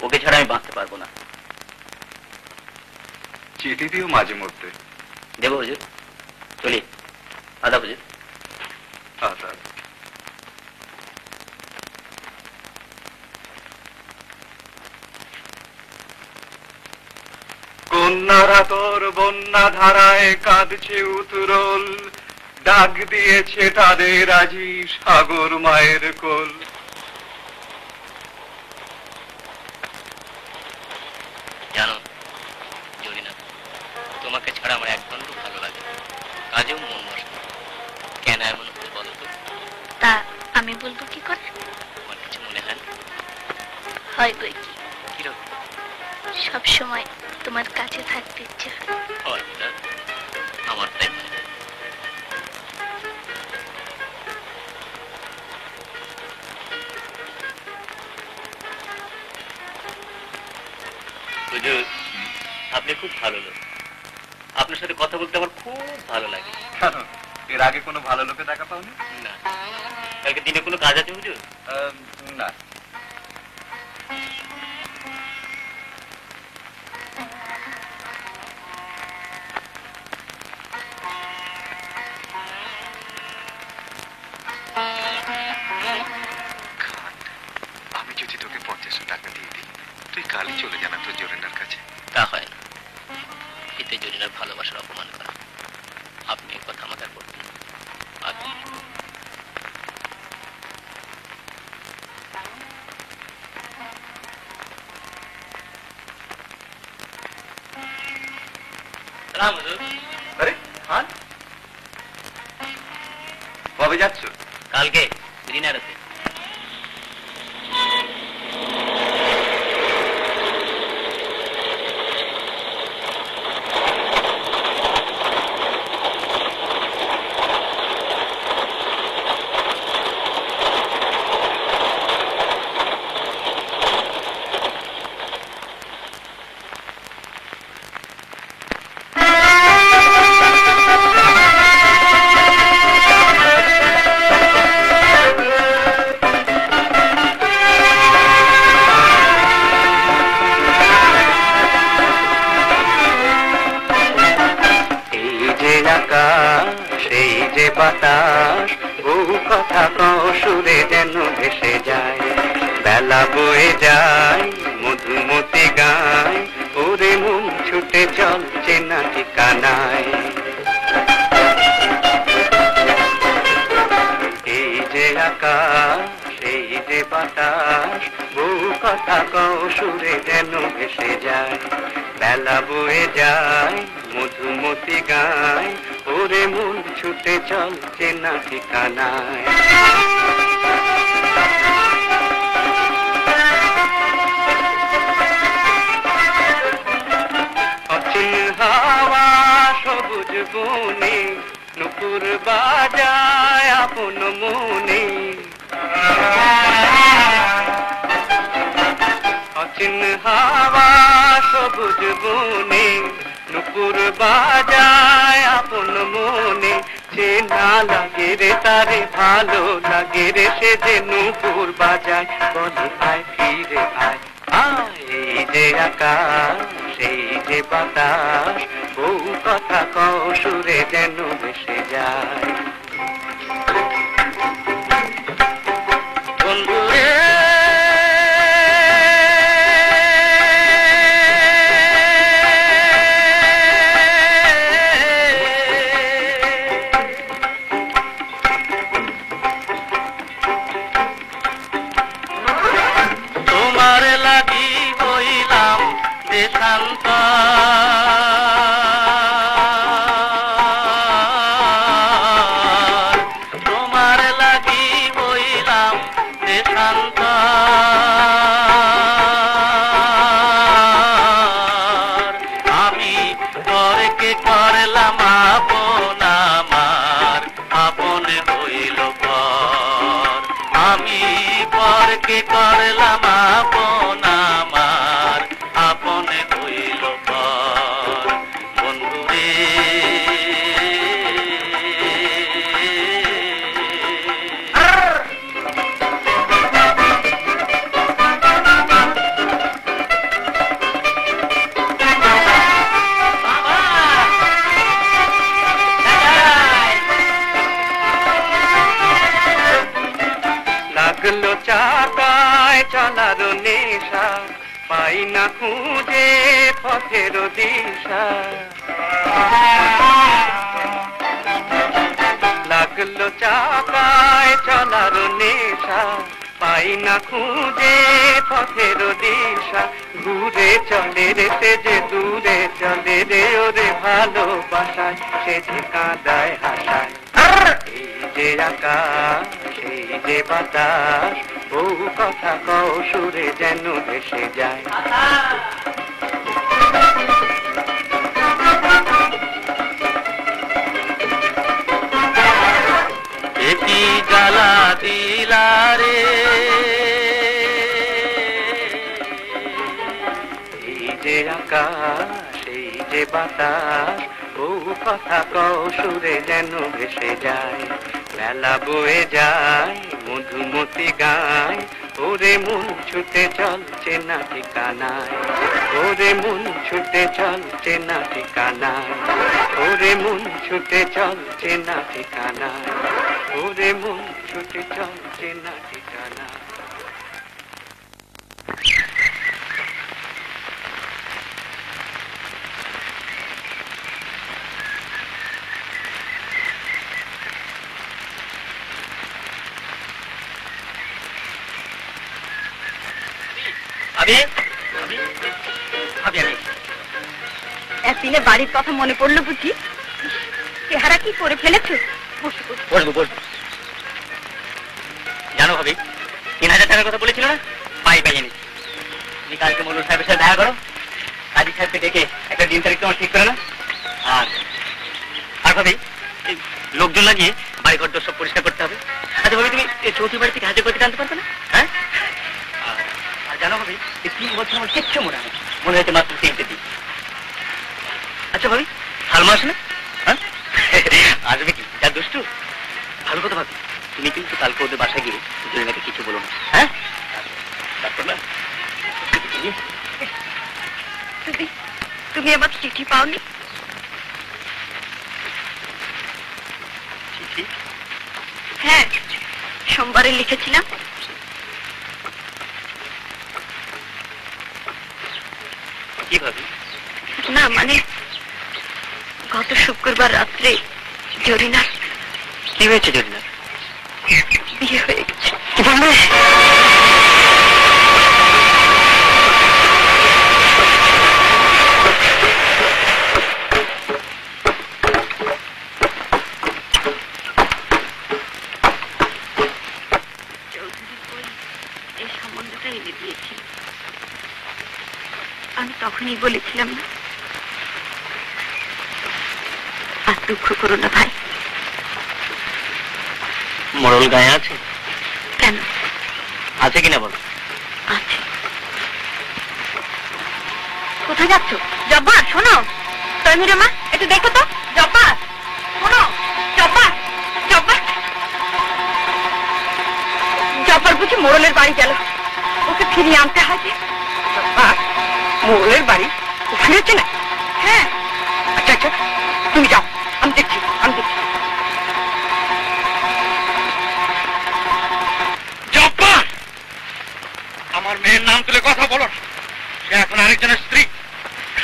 ওকে ছাড়া আমি বাঁচতে পারবো না। চিঠি দিও মাঝে মধ্যে। দেবো হুজুর, চলি। আদা হুজুর। আচ্ছা। কন্যারা তোর বন্যা ধারায় কাঁদছে উতরল, ডাক দিয়েছে তাদের আজি সাগর মায়ের কোল। জানো জরিনা, তোমাকে ছাড়া আমার একদণ্ড ভালো লাগে, কাজেও মন বসে। কেন এমন হলো বলো তো? তা আমি বলবো কি করে? আমার কিছু মনে হয় না? হয় বই কি, কিরকম? সব সময় তোমার কাছে থাকতে ইচ্ছে হয়। আমার তাই মনে হয়। হুজুর, আপনি খুব ভালো লোক। আপনার সাথে কথা বলতে আমার খুব ভালো লাগে। এর আগে কোনো ভালো লোকে দেখা পাওনি? না। কালকে দিনে কোনো কাজ আছে হুজুর? না। আমি যদি তোকে 50 টাকা দিয়ে দিই, তুই কালই চলে যা না তোর জরিনার কাছে। তা হয় না, এতে জরিনার ভালোবাসার অপমান করা। আপনি এই কথা আমাকে বলবেন না। আরে খান, কবে যাচ্ছ? কালকে দিনারাতে। বাতাস বহু কথা সুরে যেন ভেসে যায়, বেলা বয়ে যায় মধুমতি গায়, ওরে মন ছুটে চলছে না ঠিকানায়। এই যে আকাশ সেই যে বাতাস বহু কথা সুরে যেন ভেসে যায়, বেলা বয়ে যায় মধুমতি গায়, ওরে মন ছুটে চলছে না ঠিকানায়। বনে নুপুর বাজায় আপন মনে অচিন হাওয়া সবুজ বনে নুপুর বাজায় আপন মনে সে না লাগে রে তারে ভালো লাগে রে সে যে নুপুর বাজায় বলে আয় ফিরে আয় এই যে আকাশ সেই যে বাতাস বহু কথা কও সুরে যেন ভেসে যায় বন্ধুরে তোমার লাগি হইলাম দেশান্তর তোমার লাগি হইলাম দেশান্তর আমি পরকে করলাম আপন আমার আপন হইল পর আমি পরকে করলাম আপন আমার আপন হইল পর বন্ধুরে লাগলো চাকায় চলার নেশা পাই না খুঁজে পথের দিশা লাগলো চাকায় চলার নেশা পাই না খুঁজে পথের দিশা ঘুরে চলে রে সে যে দূরে চলে রে ওরে ভালোবাসায় সে যে কাঁদায় হাসায় এই যে আকাশ সেই যে বাতাস বহু কথা কও সুরে যেন ভেসে যায় এটি জ্বালা দিলা রে এই যে আকাশ এই যে বাতাস বহু কথা কও সুরে যেন ভেসে যায় বেলা বয়ে যায় মধুমতি গায় ওরে মন ছুটে চলছে না ঠিকানায় ওরে মন ছুটে চলছে না ঠিকানায় ওরে মন ছুটে চলছে না ঠিকানায় ওরে মন ছুটে চলছে না ঠিকানায় একদিনে বাড়ির কথা মনে পড়লো বুঝি চেহারা কি করে ফেলেছো বসবো বসবো জানো ভাবি 3000 টাকার কথা বলেছিল না পাইয়ে নিচ্ছি তুমি কালকে মনুর সাহেবের সাথে দেখা করো কাজী সাহেবকে ডেকে একটা দিন তারিখ তোমার ঠিক করে না আর ভাবি লোকজন লাগিয়ে বাড়িঘর দোর সব পরিষ্কার করতে হবে আচ্ছা ভাবি তুমি চৌধুরী বাড়ি থেকে হাজির করতে আনতে পারবে না হ্যাঁ আর জানো ভাবি এই 3 বছর আমার কিচ্ছু মনে হয়েছে মাত্র 3টে দিন আচ্ছা ভাবি সালমা আসে না হ্যাঁ আসবে কি যা দুষ্টু ভালো কথা ভাবি তুমি কিন্তু কালকে ওদের বাসায় গিয়ে জরিনাকে কিছু বলো না হ্যাঁ তারপর না তুমি আমার চিঠি পাওনি চিঠি হ্যাঁ সোমবারে লিখেছিলাম কি ভাবি না মানে গত শুক্রবার রাত্রে জরিনার কি হয়েছে জরিনার বিয়ে হয়ে গেছে আমি তখনই বলেছিলাম না আজ দুঃখ করো না ভাই। মোড়ল গায়ে আছে? কেন? আছে কিনা বলো। আছে। কোথায় যাচ্ছ? জব্বার শোনো, তৈমিরা মা একটু দেখো তো। জব্বার শোনো, জব্বার জব্বার জব্বার বুঝি মোড়লের বাড়ি গেল, ওকে ফিরিয়ে আনতে হয় যে। জব্বার মোড়লের বাড়ি ওখানে আছে না? হ্যাঁ। আচ্ছা আচ্ছা তুমি যাও, আমি দেখছি আমি দেখছি। জব্বার, আমার মেয়ের নাম তুলে কথা বলো না। সে এখন আরেকজনের স্ত্রী।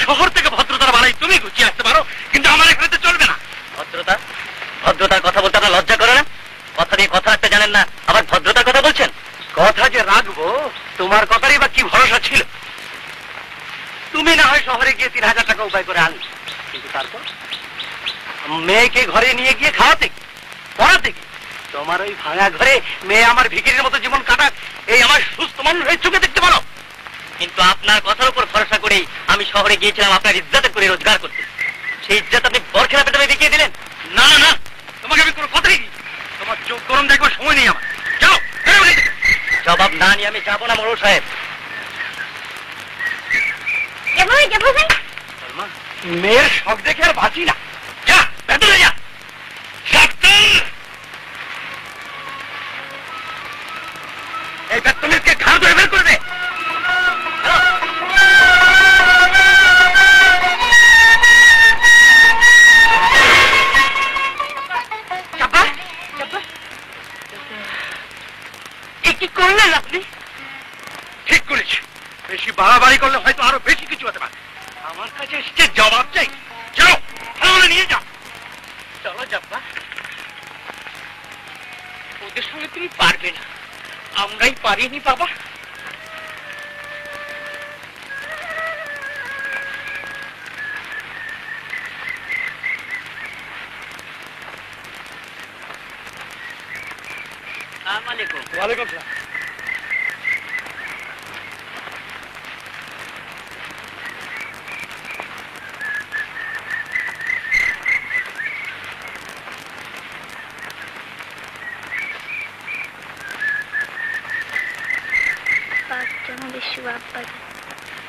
শহর থেকে ভদ্রতার বাড়াই তুমি গুছিয়ে আসতে পারো, কিন্তু আমার এখানে তো চলবে না। ভদ্রতা? ভদ্রতার কথা বলতে আপনার লজ্জা করে না? কথা দিয়ে কথা রাখতে জানেন না, আবার ভদ্রতার কথা বলছেন? কথা যে রাখবো তোমার কথারই বা কি ভরসা ছিল? তুমি না হয় শহরে গিয়ে 3000 টাকা উপায় করে আনলে, কিন্তু তারপর মেয়েকে ঘরে নিয়ে গিয়ে খাওয়াতে কি, পড়াতে কি? তোমার ওই ভাঙা ঘরে মেয়ে আমার ভিখিরির মতো জীবন কাটাক, এই আমার সুস্থ মানুষ হয়ে চোখে দেখতে পারো? কিন্তু আপনার কথার উপর ভরসা করেই আমি শহরে গিয়েছিলাম আপনার ইজ্জতে করে রোজগার করতে। সেই ইজ্জত আপনি বরখেলা পেটে দেখিয়ে দিলেন। না না না, তোমাকে আমি কোনো কথাই দিই, তোমার চোখ গরম দেখবার সময় নেই আমার। যাও, বেরো এখান থেকে। জবাব না নিয়ে আমি যাবো না মোড়ল সাহেব। মেয়ের শখ দেখে আর বাঁচি না। যা ভেতরে যা। সাবধান, এই বেতমিজকে ঘাড় ধরে বের করে দে। চাপা চাপা, কি করলেন আপনি? ঠিক করেছি, বেশি বাড়াবাড়ি করলে হয়তো আরো বেশি কিছু হতে পারে। আমার কাছে এসছে জবাব চাই। চলো তাহলে নিয়ে যাও। চলো যাব্বা, ওদের সঙ্গে তুমি পারবে না, আমরাই পারিনি বাবা। আসসালামু আলাইকুম। ওয়ালাইকুম আসসালাম।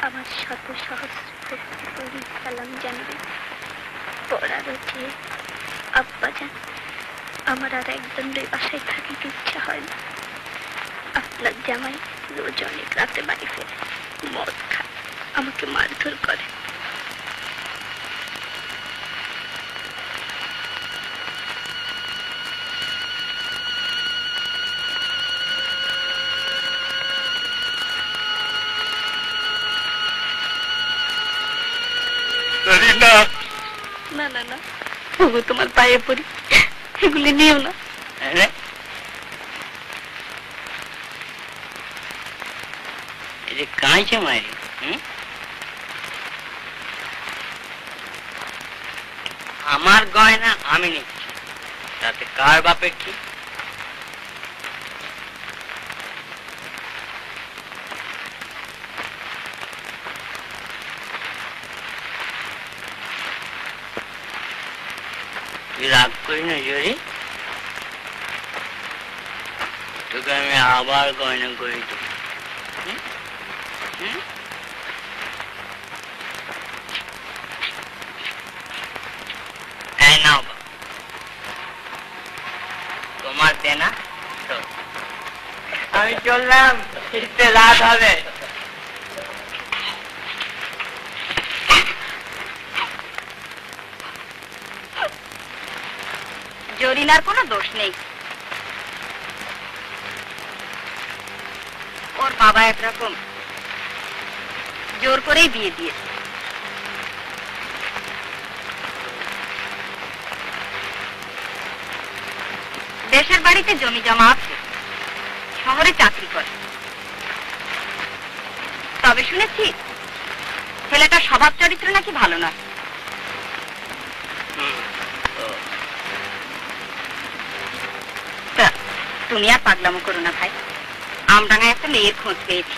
আমার শত সহস্র ভক্তি করি সালাম জানবে। পড়ার উঠে আব্বাজান, আমার আর একদম বাসায় থাকিতে ইচ্ছা হয় না। আপনার জামাই রোজ অনেক রাতে বাড়ি ফেরে, মদ খায়, আমাকে মারধর করে। না না না, তবু তোমার পায়ে পড়ি, এগুলি নিও না। এই যে কাঁইছে মায়ের, আমার গয়না আমি নিচ্ছি, তাতে কার বাপের কি? রাগ করি না জরি, তোকে আমি আবার গয়না করে দেবো। নাও তোমার দেনা তো। আমি চললাম, ফিরতে রাত হবে। জরিনার কোনো দোষ নেই, ওর বাবা একরকম জোর করেই বিয়ে দিয়েছে। দেশের বাড়িতে জমি জমা আছে, শহরে চাকরি করে। তবে শুনেছি ছেলেটার স্বভাব চরিত্র নাকি ভালো নয়। তুমি আর পাগলামো করো না ভাই, আমডাঙ্গায় একটা মেয়ের খোঁজ পেয়েছি।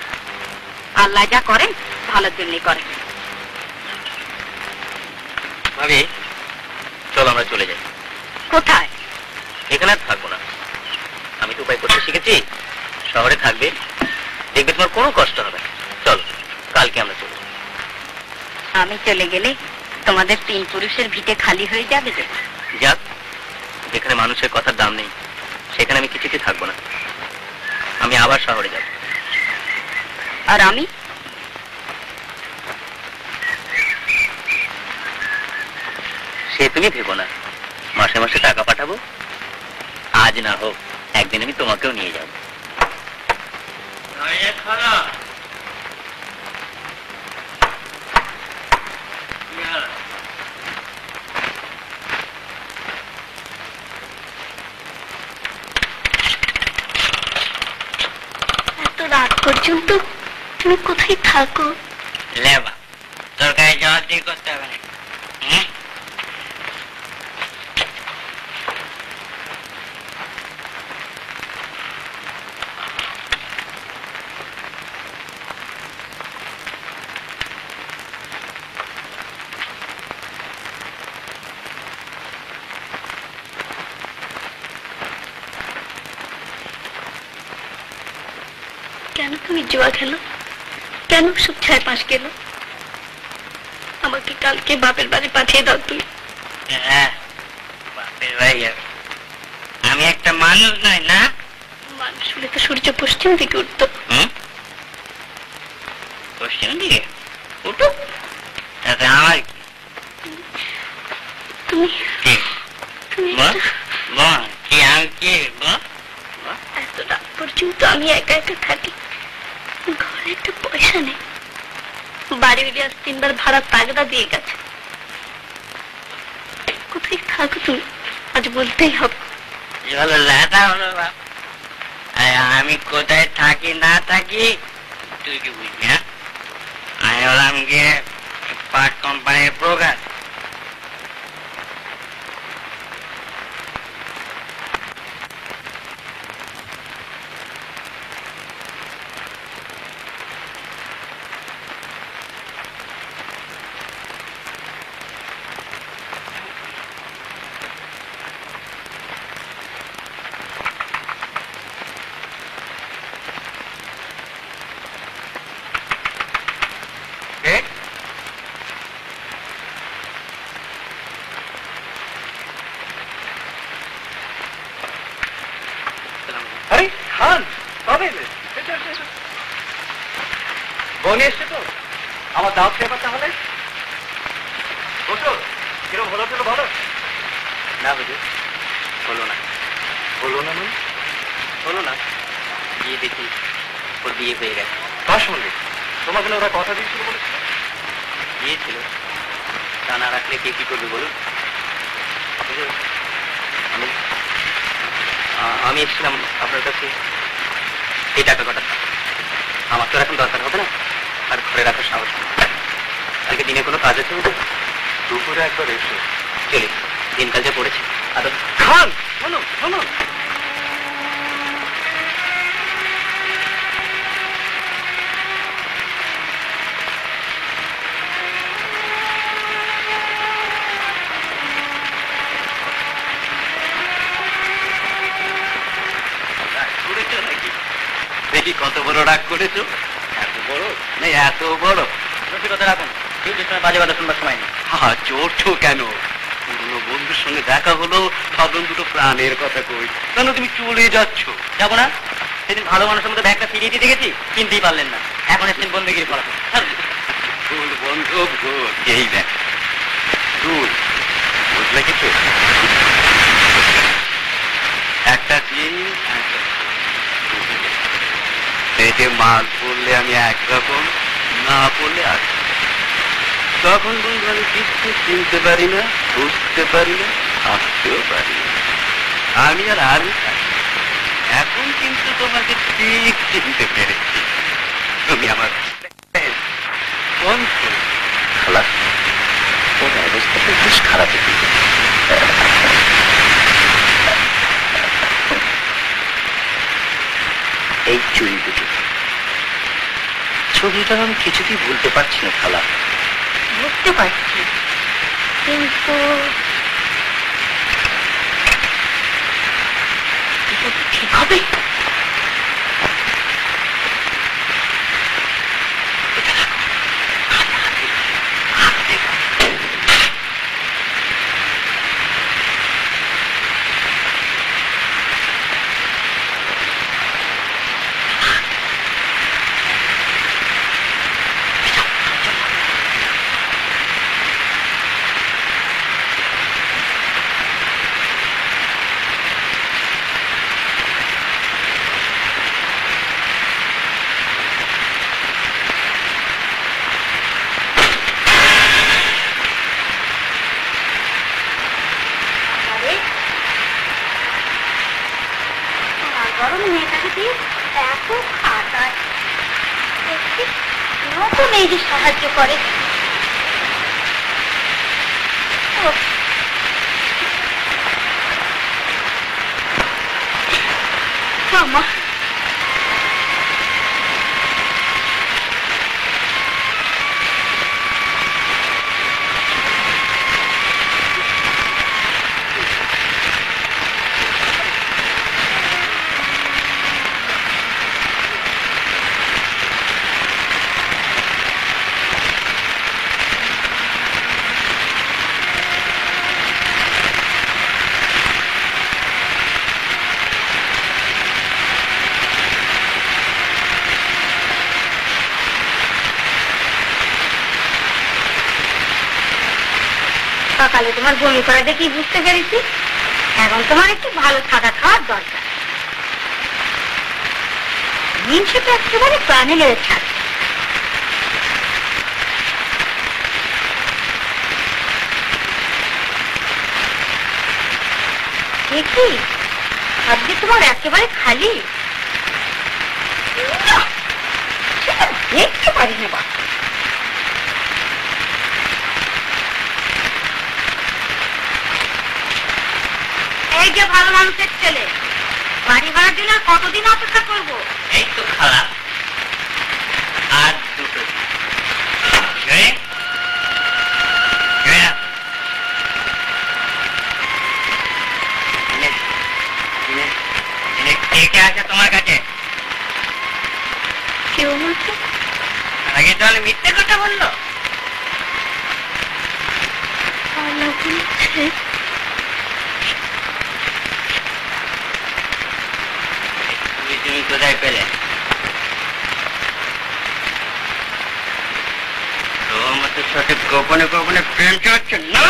আল্লাহ যা করেন ভালোর জন্যই করেন। ভাবি চলো আমরা চলে যাই। কোথায়? এখানে আর থাকবো না। আমি তো উপায় করতে শিখেছি, শহরে থাকবে, দেখবে তোমার কোনো কষ্ট হবে না। চলো কালকে আমরা চলবো। আমি চলে গেলে তোমাদের 3 পুরুষের ভিটে খালি হয়ে যাবে যে। যাক, যেখানে মানুষের কথার দাম নেই সেখানে আমি কিছুতে থাকবো না। আমি আবার শহরে যাব। আর আমি? সে তুমি ভেবো না, মাসে মাসে টাকা পাঠাবো। আজ না হোক একদিন আমি তোমাকেও নিয়ে যাব। এত রাত পর্যন্ত তুমি কোথায় থাকো? লেবা তোর গায়ে যাওয়া দিয়ে করতে হবে না। কেন তুমি জুয়া খেলো? কেন সব 6-5 গেল? আমাকে কালকে বাপের বাড়ি পাঠিয়ে দাও তুমি। হ্যাঁ, বাপের ভাই, আমি একটা মানুষ নই না? মানুষ হলে তো সূর্য পশ্চিম দিকে উঠতো। পশ্চিম দিকে উঠো, তাতে আমার কি? তুমি কি তুমি বল, বল, কি আমি কি বল? এত রাত পর্যন্ত আমি একা একা থাকি, ঘরে একটা পয়সা নেই। বাড়ি আজ 3 বার ভাড়া তাগদা দিয়ে গেছে। কোথায় থাকো তুমি? আজ বলতেই হবে। হলো লেটা হলো বাপ। আমি কোথায় থাকি না থাকি তুই কি বুঝবি? হ্যাঁ, আমি হলাম গিয়ে পাট কোম্পানির প্রকাশ। আরে খান, তবে বোন এসছে তো, আমার দাও খেয়ে তাহলে বসো। কিরম হলো তো বলো। না বুঝে হলো না। বলো না মানে? হলো না, গিয়ে দেখি ওর বিয়ে হয়ে গেছে। কার সঙ্গে? তোমাকে না ওরা কথা দিয়েছিল বলেছিল? দিয়েছিল, তা না রাখলে কে কি করবে বলুন? আমি এসেছিলাম আপনার কাছে এই টাকা কটা। আমার তো এখন দরকার হবে না, আর ঘরে রাখার সাহস নেই। কালকে দিনে কোনো কাজ আছে বুঝে? দুপুরে একবার এসো। চলে দিনকাল যে পড়েছে। আর খান শোনো শোনো, নাকি দেখি কত বড় রাগ করেছো? এত বড় না, এত বড় রসিকতা রাখুন। এই যে বাজে কথা শুনবার সময় নেই। হ্যাঁ চড়ছো কেন? পুরনো বন্ধুর সঙ্গে দেখা হলো, ভাবলাম দুটো প্রাণের কথা কই। কেন তুমি চলে যাচ্ছ? যাবো না? সেদিন ভালো মানুষের মধ্যে ব্যাগটা ফিরিয়ে দিতে গেছি, কিনতেই পারলেন না। এখন এসছেন বন্ধুগিরি করা। ভুল বন্ধু ভুল, এই দেখ ভুল বুঝলে কিছু? একটা জিনিস পেটে মাল পড়লে আমি একরকম, না পড়লে আর তখন বন্ধু আমি কিছু চিনতে পারি না, বুঝতে পারি না, হাসতেও পারি না। আমি আর আমি এখন কিন্তু তোমাকে ঠিক চিনতে পেরেছি। তুমি আমার বন্ধু। খালা, তোর অবস্থাটা বেশ খারাপ হয়ে গেছে। এই চুরি দুটো ছবিটা আমি কিছুতেই ভুলতে পারছি না খালা। বুঝতে পারছি, কিন্তু হাতে সাহায্য করে মা সকালে তোমার বমি করা দেখি বুঝতে পেরেছি এখন তোমার একটু ভালো থাকা খাওয়ার দরকার হিংসে তো একেবারে প্রাণে লেগে থাকে দেখি ভাবছি তোমার একেবারে খালি সেটা দেখতে পারি না বাবা এই যে ভালো মানুষের ছেলে বাড়ি ভাড়ার জন্য কতদিন অপেক্ষা করবো এই তো খালা আর দুটো কে আছে তোমার কাছে কেউ বলছে আগে তাহলে মিথ্যে কথা বললো তুমি কোথায় পেলে তোর মতো সাথে গোপনে গোপনে প্রেম চলছে না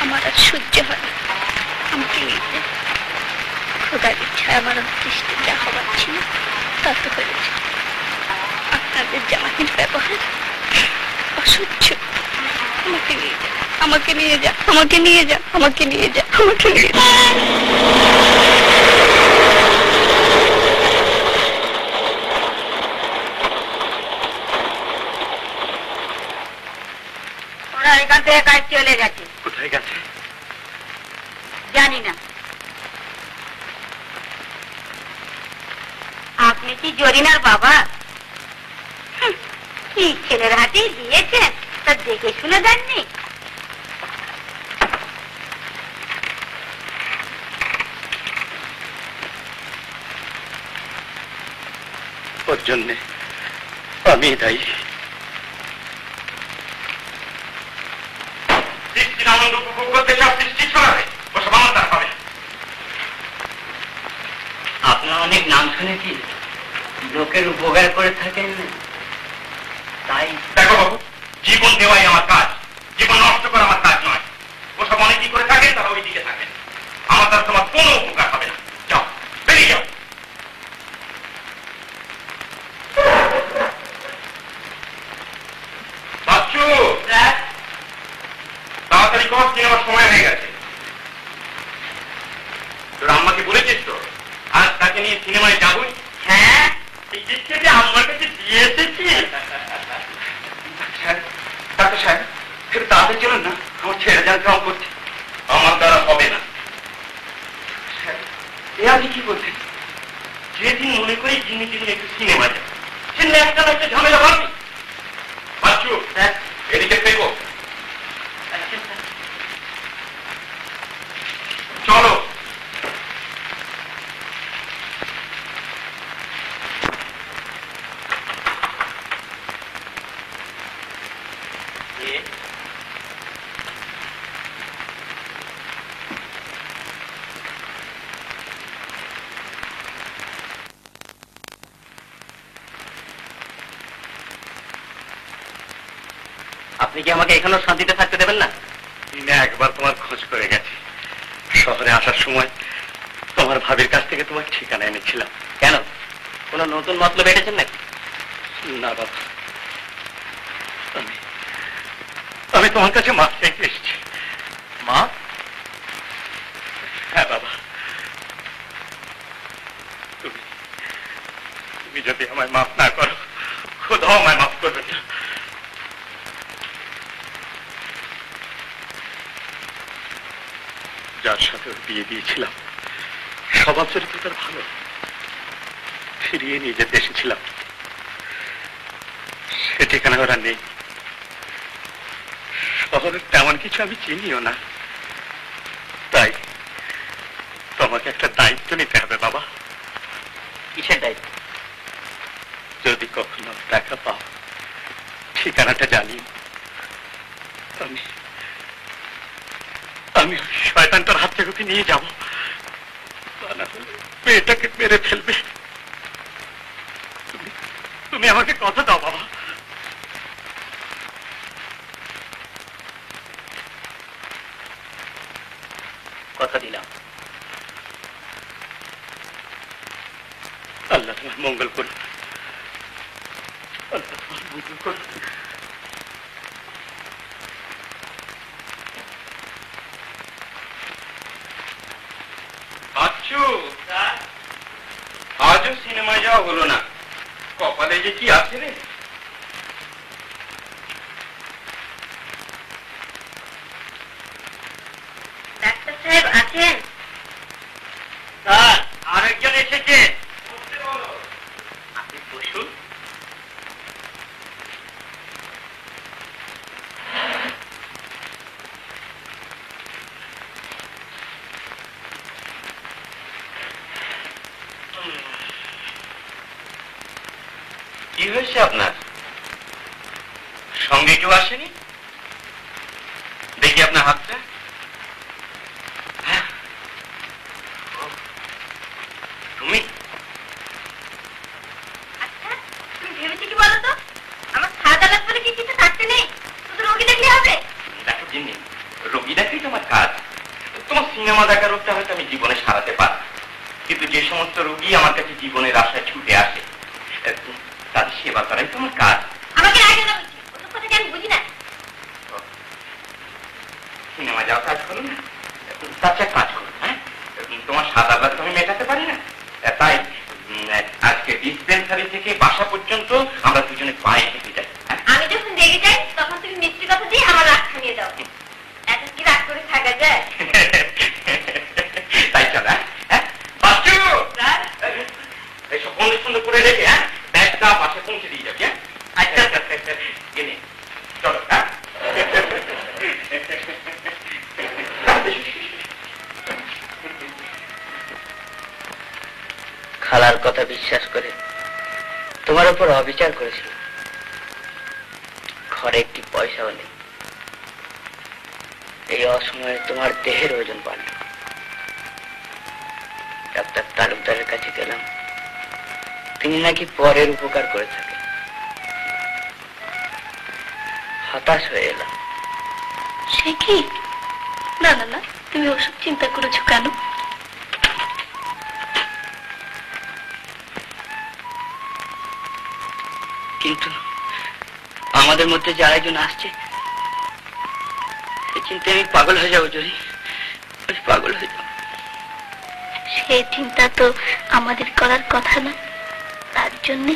আমার আর সহ্য হয় আমাকে খোদার ইচ্ছায় আমার দৃষ্টি যা হবার ছিল তা তো হয়েছে আপনাদের জামাতির ব্যবহার অসহ্য আমাকে নিয়ে যা আমাকে নিয়ে যা আমাকে নিয়ে যা আমাকে নিয়ে যা আমাকে নিয়ে যা ওরা এখান থেকে কাজ চলে গেছে কোথায় গেছে জানি না আপনি কি জরিনার বাবা কি ছেলের হাতেই দিয়েছেন তা দেখে শুনে দেননি ওর জন্যে আমি দায়ী সৃষ্টির আনন্দ উপভোগ করতে সব সৃষ্টি ছড়াবে ওসব আমার দ্বারা হবে আপনার অনেক নাম শুনেছি লোকের উপকার করে থাকেন তাই দেখো বাবু জীবন দেওয়াই আমার কাজ জীবন নষ্ট করা আমার কাজ নয় ওসব অনেকেই করে থাকেন তারা ওই দিকে থাকেন আমার দ্বারা তোমার কোনো উপকার হবে না যাও বেরিয়ে যাও বাচ্চু তাড়াতাড়ি কর সিনেমার সময় হয়ে গেছে তোর আম্মাকে বলেছিস তো আজ তাকে নিয়ে সিনেমায় যাবই হ্যাঁ এই দিচ্ছে যে আম্মার কাছে দিয়ে এসেছি ডাক্তার সাহেব একটু তাড়াতাড়ি চলুন না আমার ছেড়ে যান কাম করছে আমার দ্বারা হবে না বলছেন যেদিন মনে করি যিনি যিনি একটু সিনেমা যায় সিনেমা একটা না একটা ঝামেলা বাড়বে। বাচ্চু এদিকে দেখো, চলো। আপনি কি আমাকে এখানেও শান্তিতে থাকতে দেবেন না? একবার তোমার খোঁজ করে গেছি, শহরে আসার সময় তোমার ভাবির কাছ থেকে তোমার ঠিকানা এনেছিলাম। কেন, কোনো নতুন মতলব এটেছেন নাকি? না বাবা, আমি তোমার কাছে মাপ চাইতে এসেছি। মা? হ্যাঁ বাবা, তুমি যদি আমায় মাফ না করো, খোদাও আমায় মাফ করবে না। যার সাথে ওর বিয়ে দিয়েছিলাম স্বভাব চরিত্র তার ভালো, ফিরিয়ে নিয়ে যেতে এসেছিলাম, সে ঠিকানা ওরা নেই। শহরের তেমন কিছু আমি চিনিও না, তাই তোমাকে একটা দায়িত্ব নিতে হবে বাবা। কিসের দায়িত্ব? যদি কখনো দেখা পাও, ঠিকানাটা জানি, আমি শয়তানটার হাত থেকে ওকে নিয়ে যাবো, তা না হলে মেয়েটাকে মেরে ফেলবে। তুমি আমাকে কথা দাও বাবা। কথা দিলাম। আল্লাহ তোমার মঙ্গল করুন, আল্লাহ তোমার মঙ্গল করুন। বাচ্চু, আজও সিনেমায় যাওয়া হলো না, কপালে যে কি আছে রে। ডাক্তার সাহেব আছেন? স্যার, আরেকজন এসেছে। আপনি বসুন। কি হয়েছে আপনার? সঙ্গে কেউ আসেনি? দেখি আপনার হাতটা। তুমি? আচ্ছা, তুমি ভেবেছি কি বলো তো? আমার খাওয়া লাগবে বলে কি কিছু থাকতে নেই, শুধু রোগী দেখলে হবে? দেখো জিন্নি, রোগী দেখাই তো আমার কাজ। তোমার সিনেমা দেখার রোগটা হয়তো আমি জীবনে সারাতে পারি, কিন্তু যে সমস্ত রোগী আমার কাছে জীবনের আশায় ছুটে আসে তাদের সেবা করাই তো আমার কাজ। আমাকে আগে না বলছি, ওসব কথা কি আমি বুঝি না? সিনেমা যাও, কাজ করো না, তার চেয়ে কাজ করো। হ্যাঁ, তোমার সাদা ব্লাড আমি মেটাতে পারি না, তাই আজকে ডিসপেন্সারি থেকে বাসা পর্যন্ত আমরা দুজনে পায়ে হেঁটে যাই। আমি যখন রেগে যাই তখন তুমি মিষ্টি কথা দিয়ে আমার রাগ থামিয়ে দাও। এখন কি রাগ করে থাকা যায়? তাই চল। হ্যাঁ বাচ্চু, এইসব বন্ধু সুন্দর করে রেখে ব্যাগটা বাসে পৌঁছে দিয়ে যাবি। হ্যাঁ আচ্ছা গেলে চলো। হ্যাঁ খালার কথা বিশ্বাস করে তোমার উপর অবিচার করেছিল। ঘরে একটি পয়সাও নেই, এই অসময়ে তোমার দেহের ওজন বাড়ল। ডাক্তার তালুকদারের কাছে গেলাম, তিনি নাকি পরের উপকার করে থাকেন। হতাশ হয়ে এলাম। সে কি? না না না, তুমি ওসব চিন্তা করেছো কেন? কিন্তু আমাদের মধ্যে যে আরেকজন আসছে, সে চিন্তা আমি পাগল হয়ে যাবো। জরি, আমি পাগল হয়ে যাবো। সে চিন্তা তো আমাদের করার কথা না, তার জন্য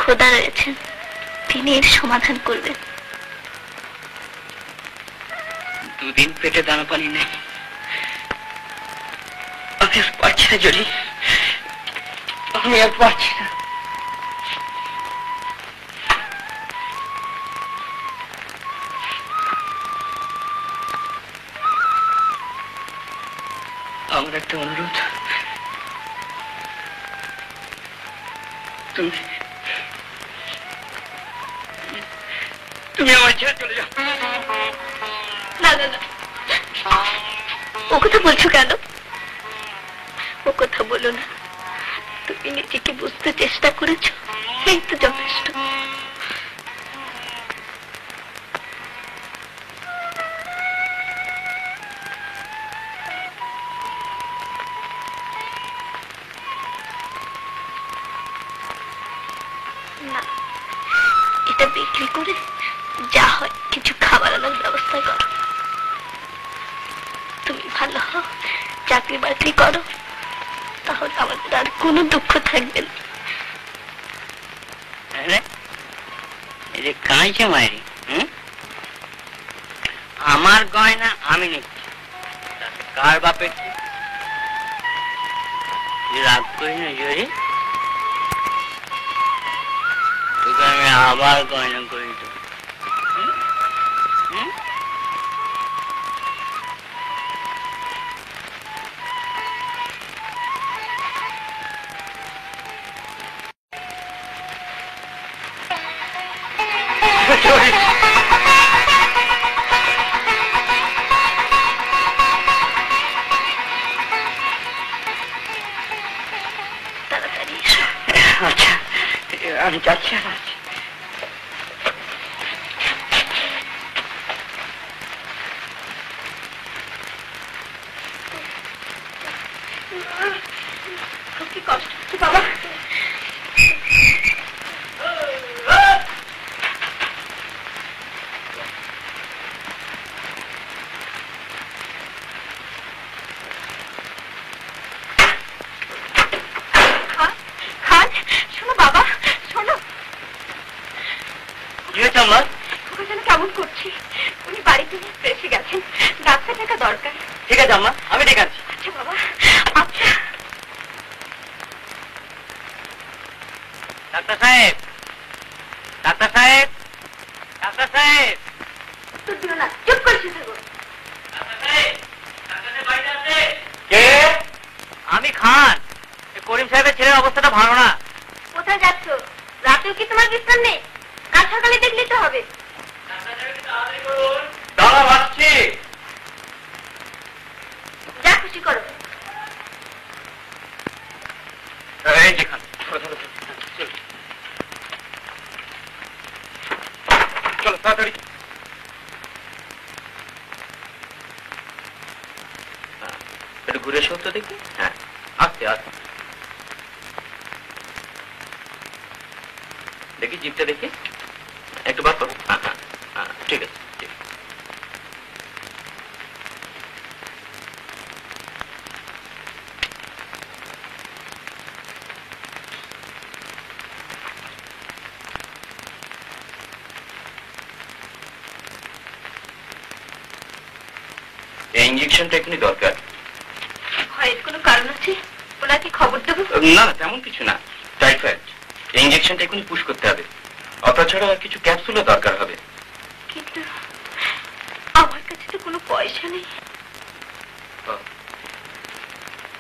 খোদা রয়েছেন, তিনি এর সমাধান করবেন। দুদিন পেটে দানা পানি নেই, আমি আর পারছি না। জরি, আমি আর পারছি না। আমার একটা অনুরোধ, তুমি তুমি আমার ছেড়ে চলে যাও। না না না, ও কথা বলছো কেন? ও কথা বলো না। তুমি নিজেকে বুঝতে চেষ্টা করেছো, এই তো যথেষ্ট। না, এটা বিক্রি করে যা হয় কিছু খাবার আনার ব্যবস্থা করো। তুমি ভালো হও, চাকরি বাকরি করো, তাহলে আমাদের আর কোনো দুঃখ থাকবে না। কাঁদছে মায়েরি, আমার গয়না আমি নিচ্ছি, কার বাপের রাগ করি না জরি, তোকে আমি আবার গয়না করে দেবো। তাড়াতাড়ি এসো। আচ্ছা, আমি যাচ্ছি। আর আছি। কি কষ্ট হচ্ছে বাবা? শোনো বাবা, শোনো। কি হয়েছে আমার? ওকে যেন কেমন করছি। উনি বাড়িতে এসে গেছেন, ডাক্তার দেখা দরকার। ঠিক আছে আম্মা, আমি ডেকে আনছি। আচ্ছা বাবা, আচ্ছা। ডাক্তার সাহেব, ডাক্তার সাহেব, ডাক্তার সাহেব, তোর দিল না, চুপ করছিস থাকো। কে? আমি খান। করিম সাহেবের ছেলের অবস্থাটা ভালো না। কোথায় যাচ্ছ? রাতেও কি তোমার বিশ্রাম নেই? কাল সকালে দেখলে তো হবে। দাঁড়া ভাবছি। যা খুশি করো। এই যেখান চলো তাড়াতাড়ি। একটু ঘুরে এসো তো দেখি। হ্যাঁ, আস্তে আস্তে দেখি, জিপটা দেখি একটু বার করো। হ্যাঁ হ্যাঁ হ্যাঁ, ঠিক আছে ঠিক আছে। এই ইঞ্জেকশনটা এখনই দরকার। ভয়ের কোনো কারণ আছে? ওনাকে খবর দেবো? না না, তেমন কিছু না, টাইফয়েড। এই ইঞ্জেকশনটা এখনই পুশ করতে হবে। তাছাড়া আর কিছু ক্যাপসুলও দরকার হবে। কিন্তু আমার কাছে তো কোনো পয়সা নেই।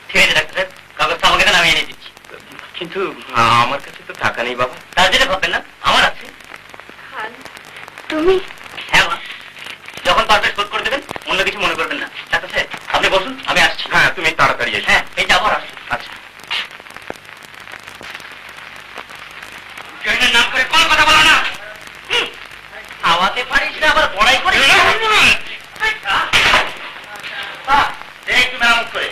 ঠিক আছে ডাক্তার সাহেব, কাগজটা আমাকে দেন, আমি এনে দিচ্ছি। কিন্তু আমার কাছে তো টাকা নেই বাবা। তার যেটা ভাববেন না, আমার আছে। খান, তুমি? হ্যাঁ মা, যখন পারবে শোধ করে দেবেন, অন্য কিছু মনে করবেন না। ডাক্তার সাহেব, আপনি বসুন, আমি আসছি। হ্যাঁ, তুমি তাড়াতাড়ি এসো। হ্যাঁ, এই যাবো আর আসছি। আচ্ছা। জয়েনের নাম করে কোন কথা বলো না। খাওয়াতে পারিস না, আবার বড়াই করিস না। একটু মেরামত করে।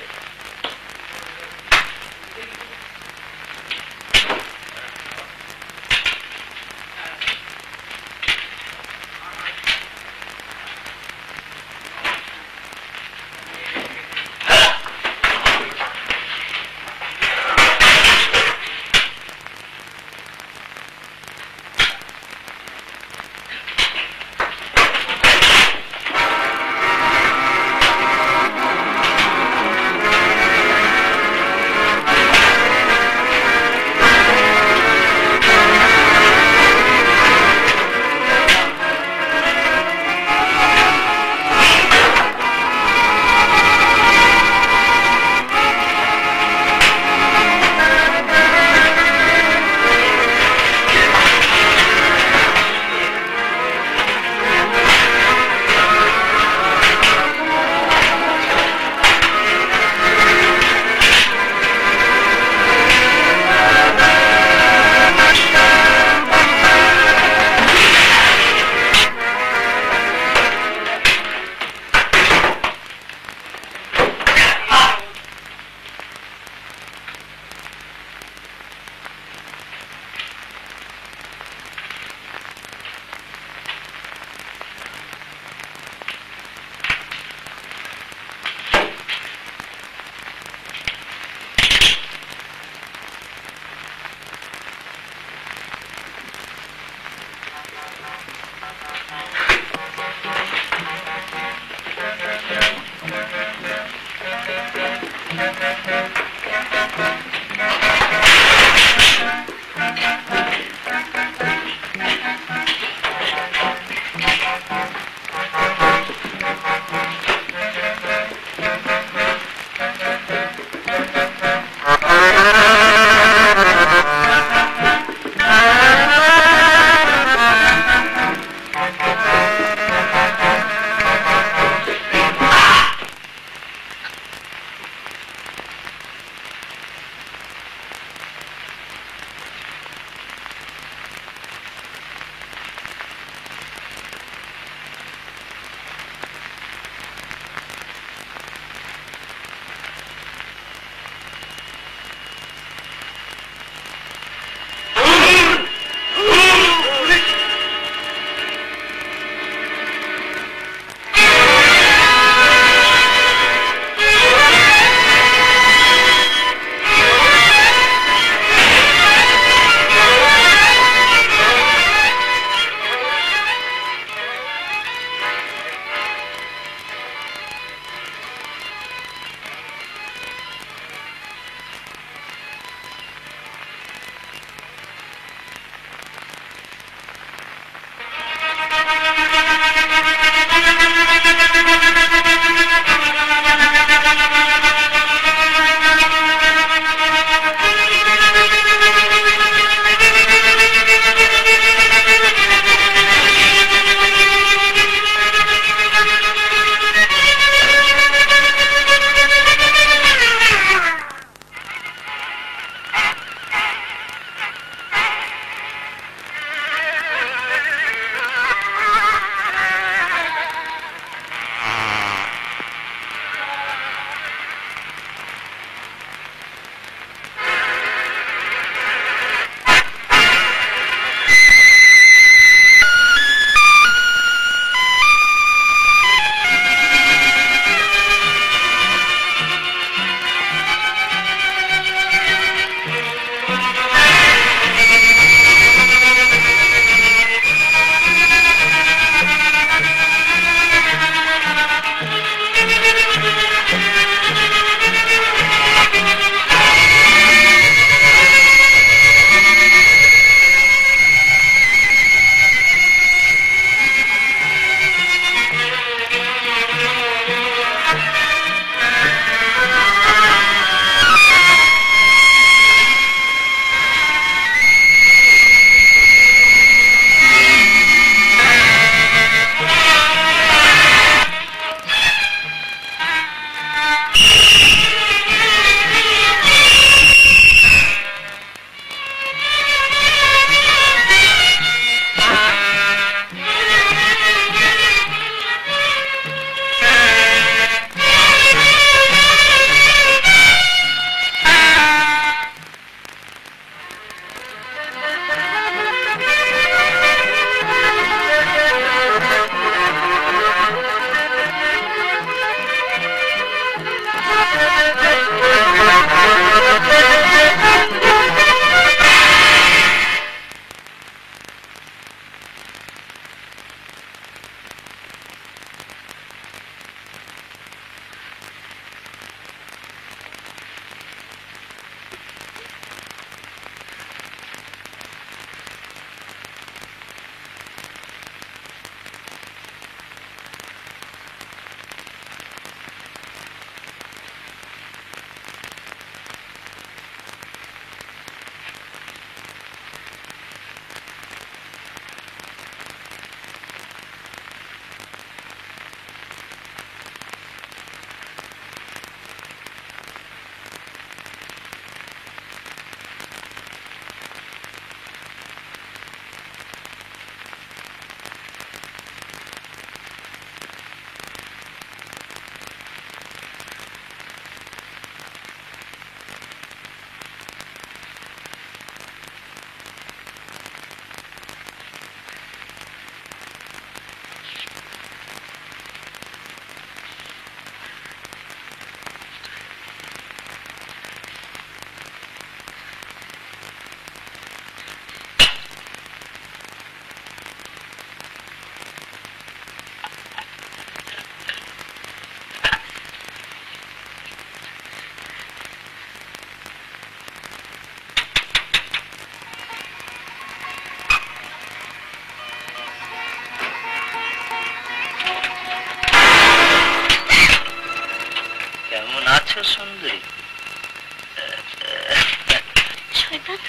শয়তান,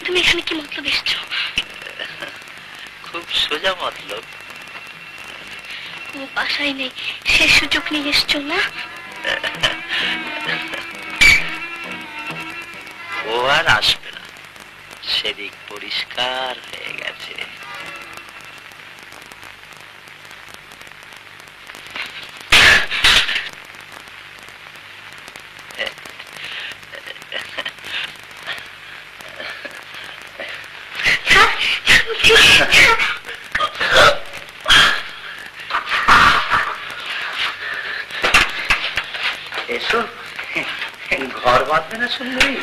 তুমি এখানে কি মতলব এসছো? খুব সোজা মতলব। ও বাসায় নেই, সে সুযোগ নিয়ে এসছো না? ও আর আসবে না, সেদিক পরিষ্কার হয়ে গেছে। এসো, ঘর বাঁধবে না সুন্দরী?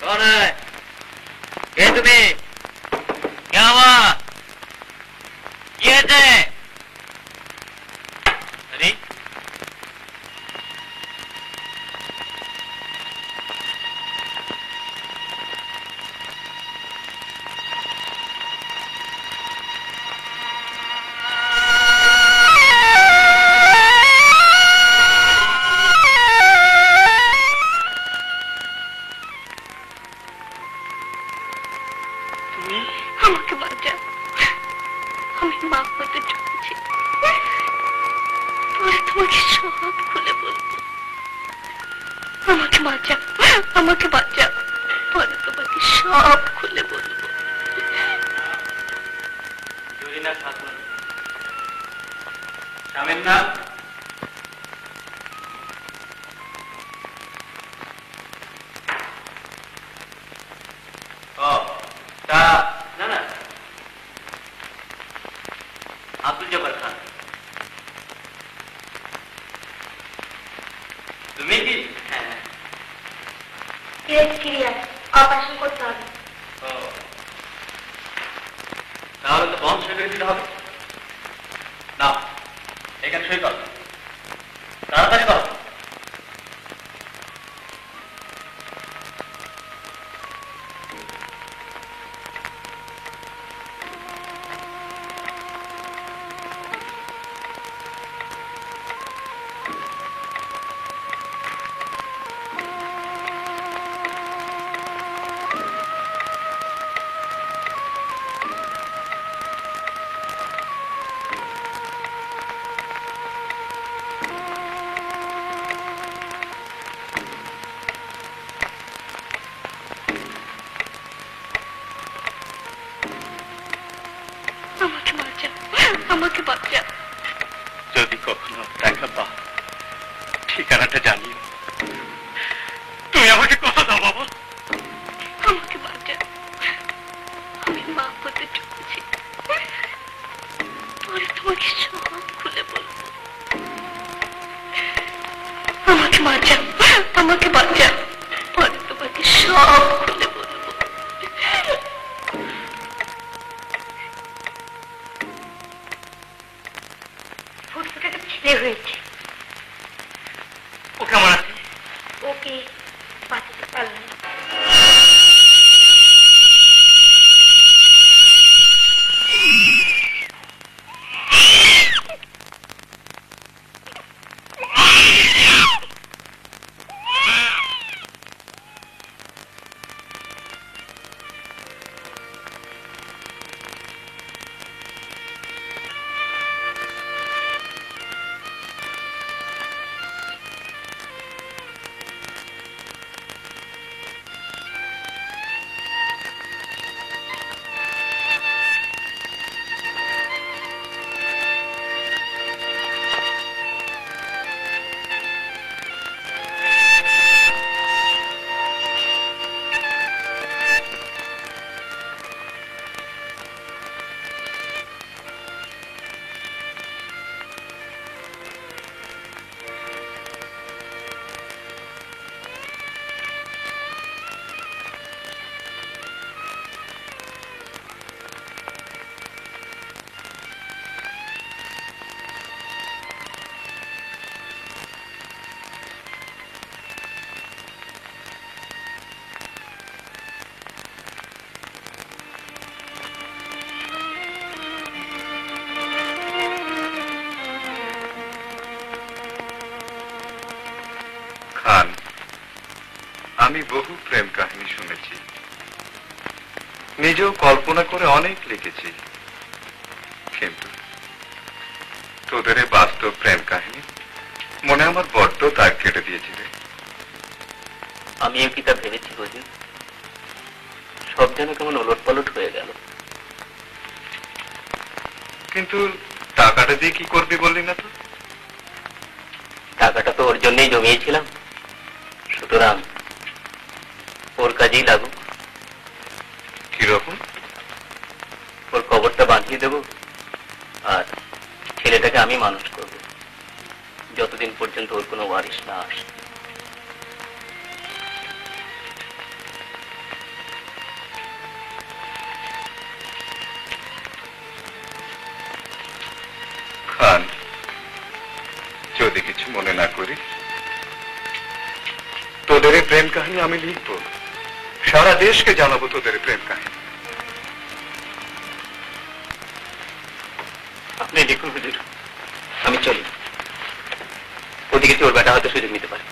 कौन है? ये तुम्हें क्या हुआ? ये थे? अरे আমাকে বাঁচা, আমি মা হতে চলেছি, পরে তোমাকে সব খুলে বলবো। আমাকে বাঁচা, আমাকে বাঁচা, পরে তোমাকে সব খুলে বলবো। জরিনা খাতুন, স্বামীর নাম? না না, আব্দুল জব্বার খান। তুমি কি? হ্যাঁ, সিরিয়াস, অপারেশন করতে হবে। তাহলে তো বন্ধ সই করে দিতে হবে। না, এখানে সই কর, তাড়াতাড়ি কর। আমাকে বাঁচা, আমাকে বাঁচা। যদি কখনো দেখা পাও, ঠিকানাটা জানিও। তুমি আমাকে কথা দাও বাবা। আমাকে বাঁচা, আমি মা হতে চলেছি, পরে তোমাকে সব খুলে বলবো। আমাকে বাঁচান, আমি তোমাকে সব খুলে বলবো। ফুটফুটাকে ছেলে হয়েছে, ও কেমন আছে? ওকে বাঁচাতে পারলাম না। খান, আমি বহু প্রেম কাহিনী শুনেছি, নিজেও কল্পনা করে অনেক লিখেছি, কিন্তু তোদের এই বাস্তব প্রেম কাহিনী মনে আমার বড্ড দাগ কেটে দিয়েছিল। আমিও কি তা ভেবেছি হুজুর, সব যেন কেমন ওলট পালট হয়ে গেল। কিন্তু টাকাটা দিয়ে কি করবি বললি না তো? টাকাটা তো ওর জন্যই জমিয়েছিলাম, সুতরাং ওর কাজেই লাগুক। কিরকম? ওর কবরটা বাঁধিয়ে দেব, আর ছেলেটাকে আমি মানুষ করব, যতদিন পর্যন্ত ওর কোনো ওয়ারিশ না আসে। খান, যদি কিছু মনে না করি, তোদের এই প্রেম কাহিনী আমি লিখব, সারা দেশকে জানাবো তোদের এই প্রেম কাহিনী। আপনি লিখুন হুজুর, আমি চলি। ওদিকে তোর বেটা হয়তো সুযোগ নিতে পারে।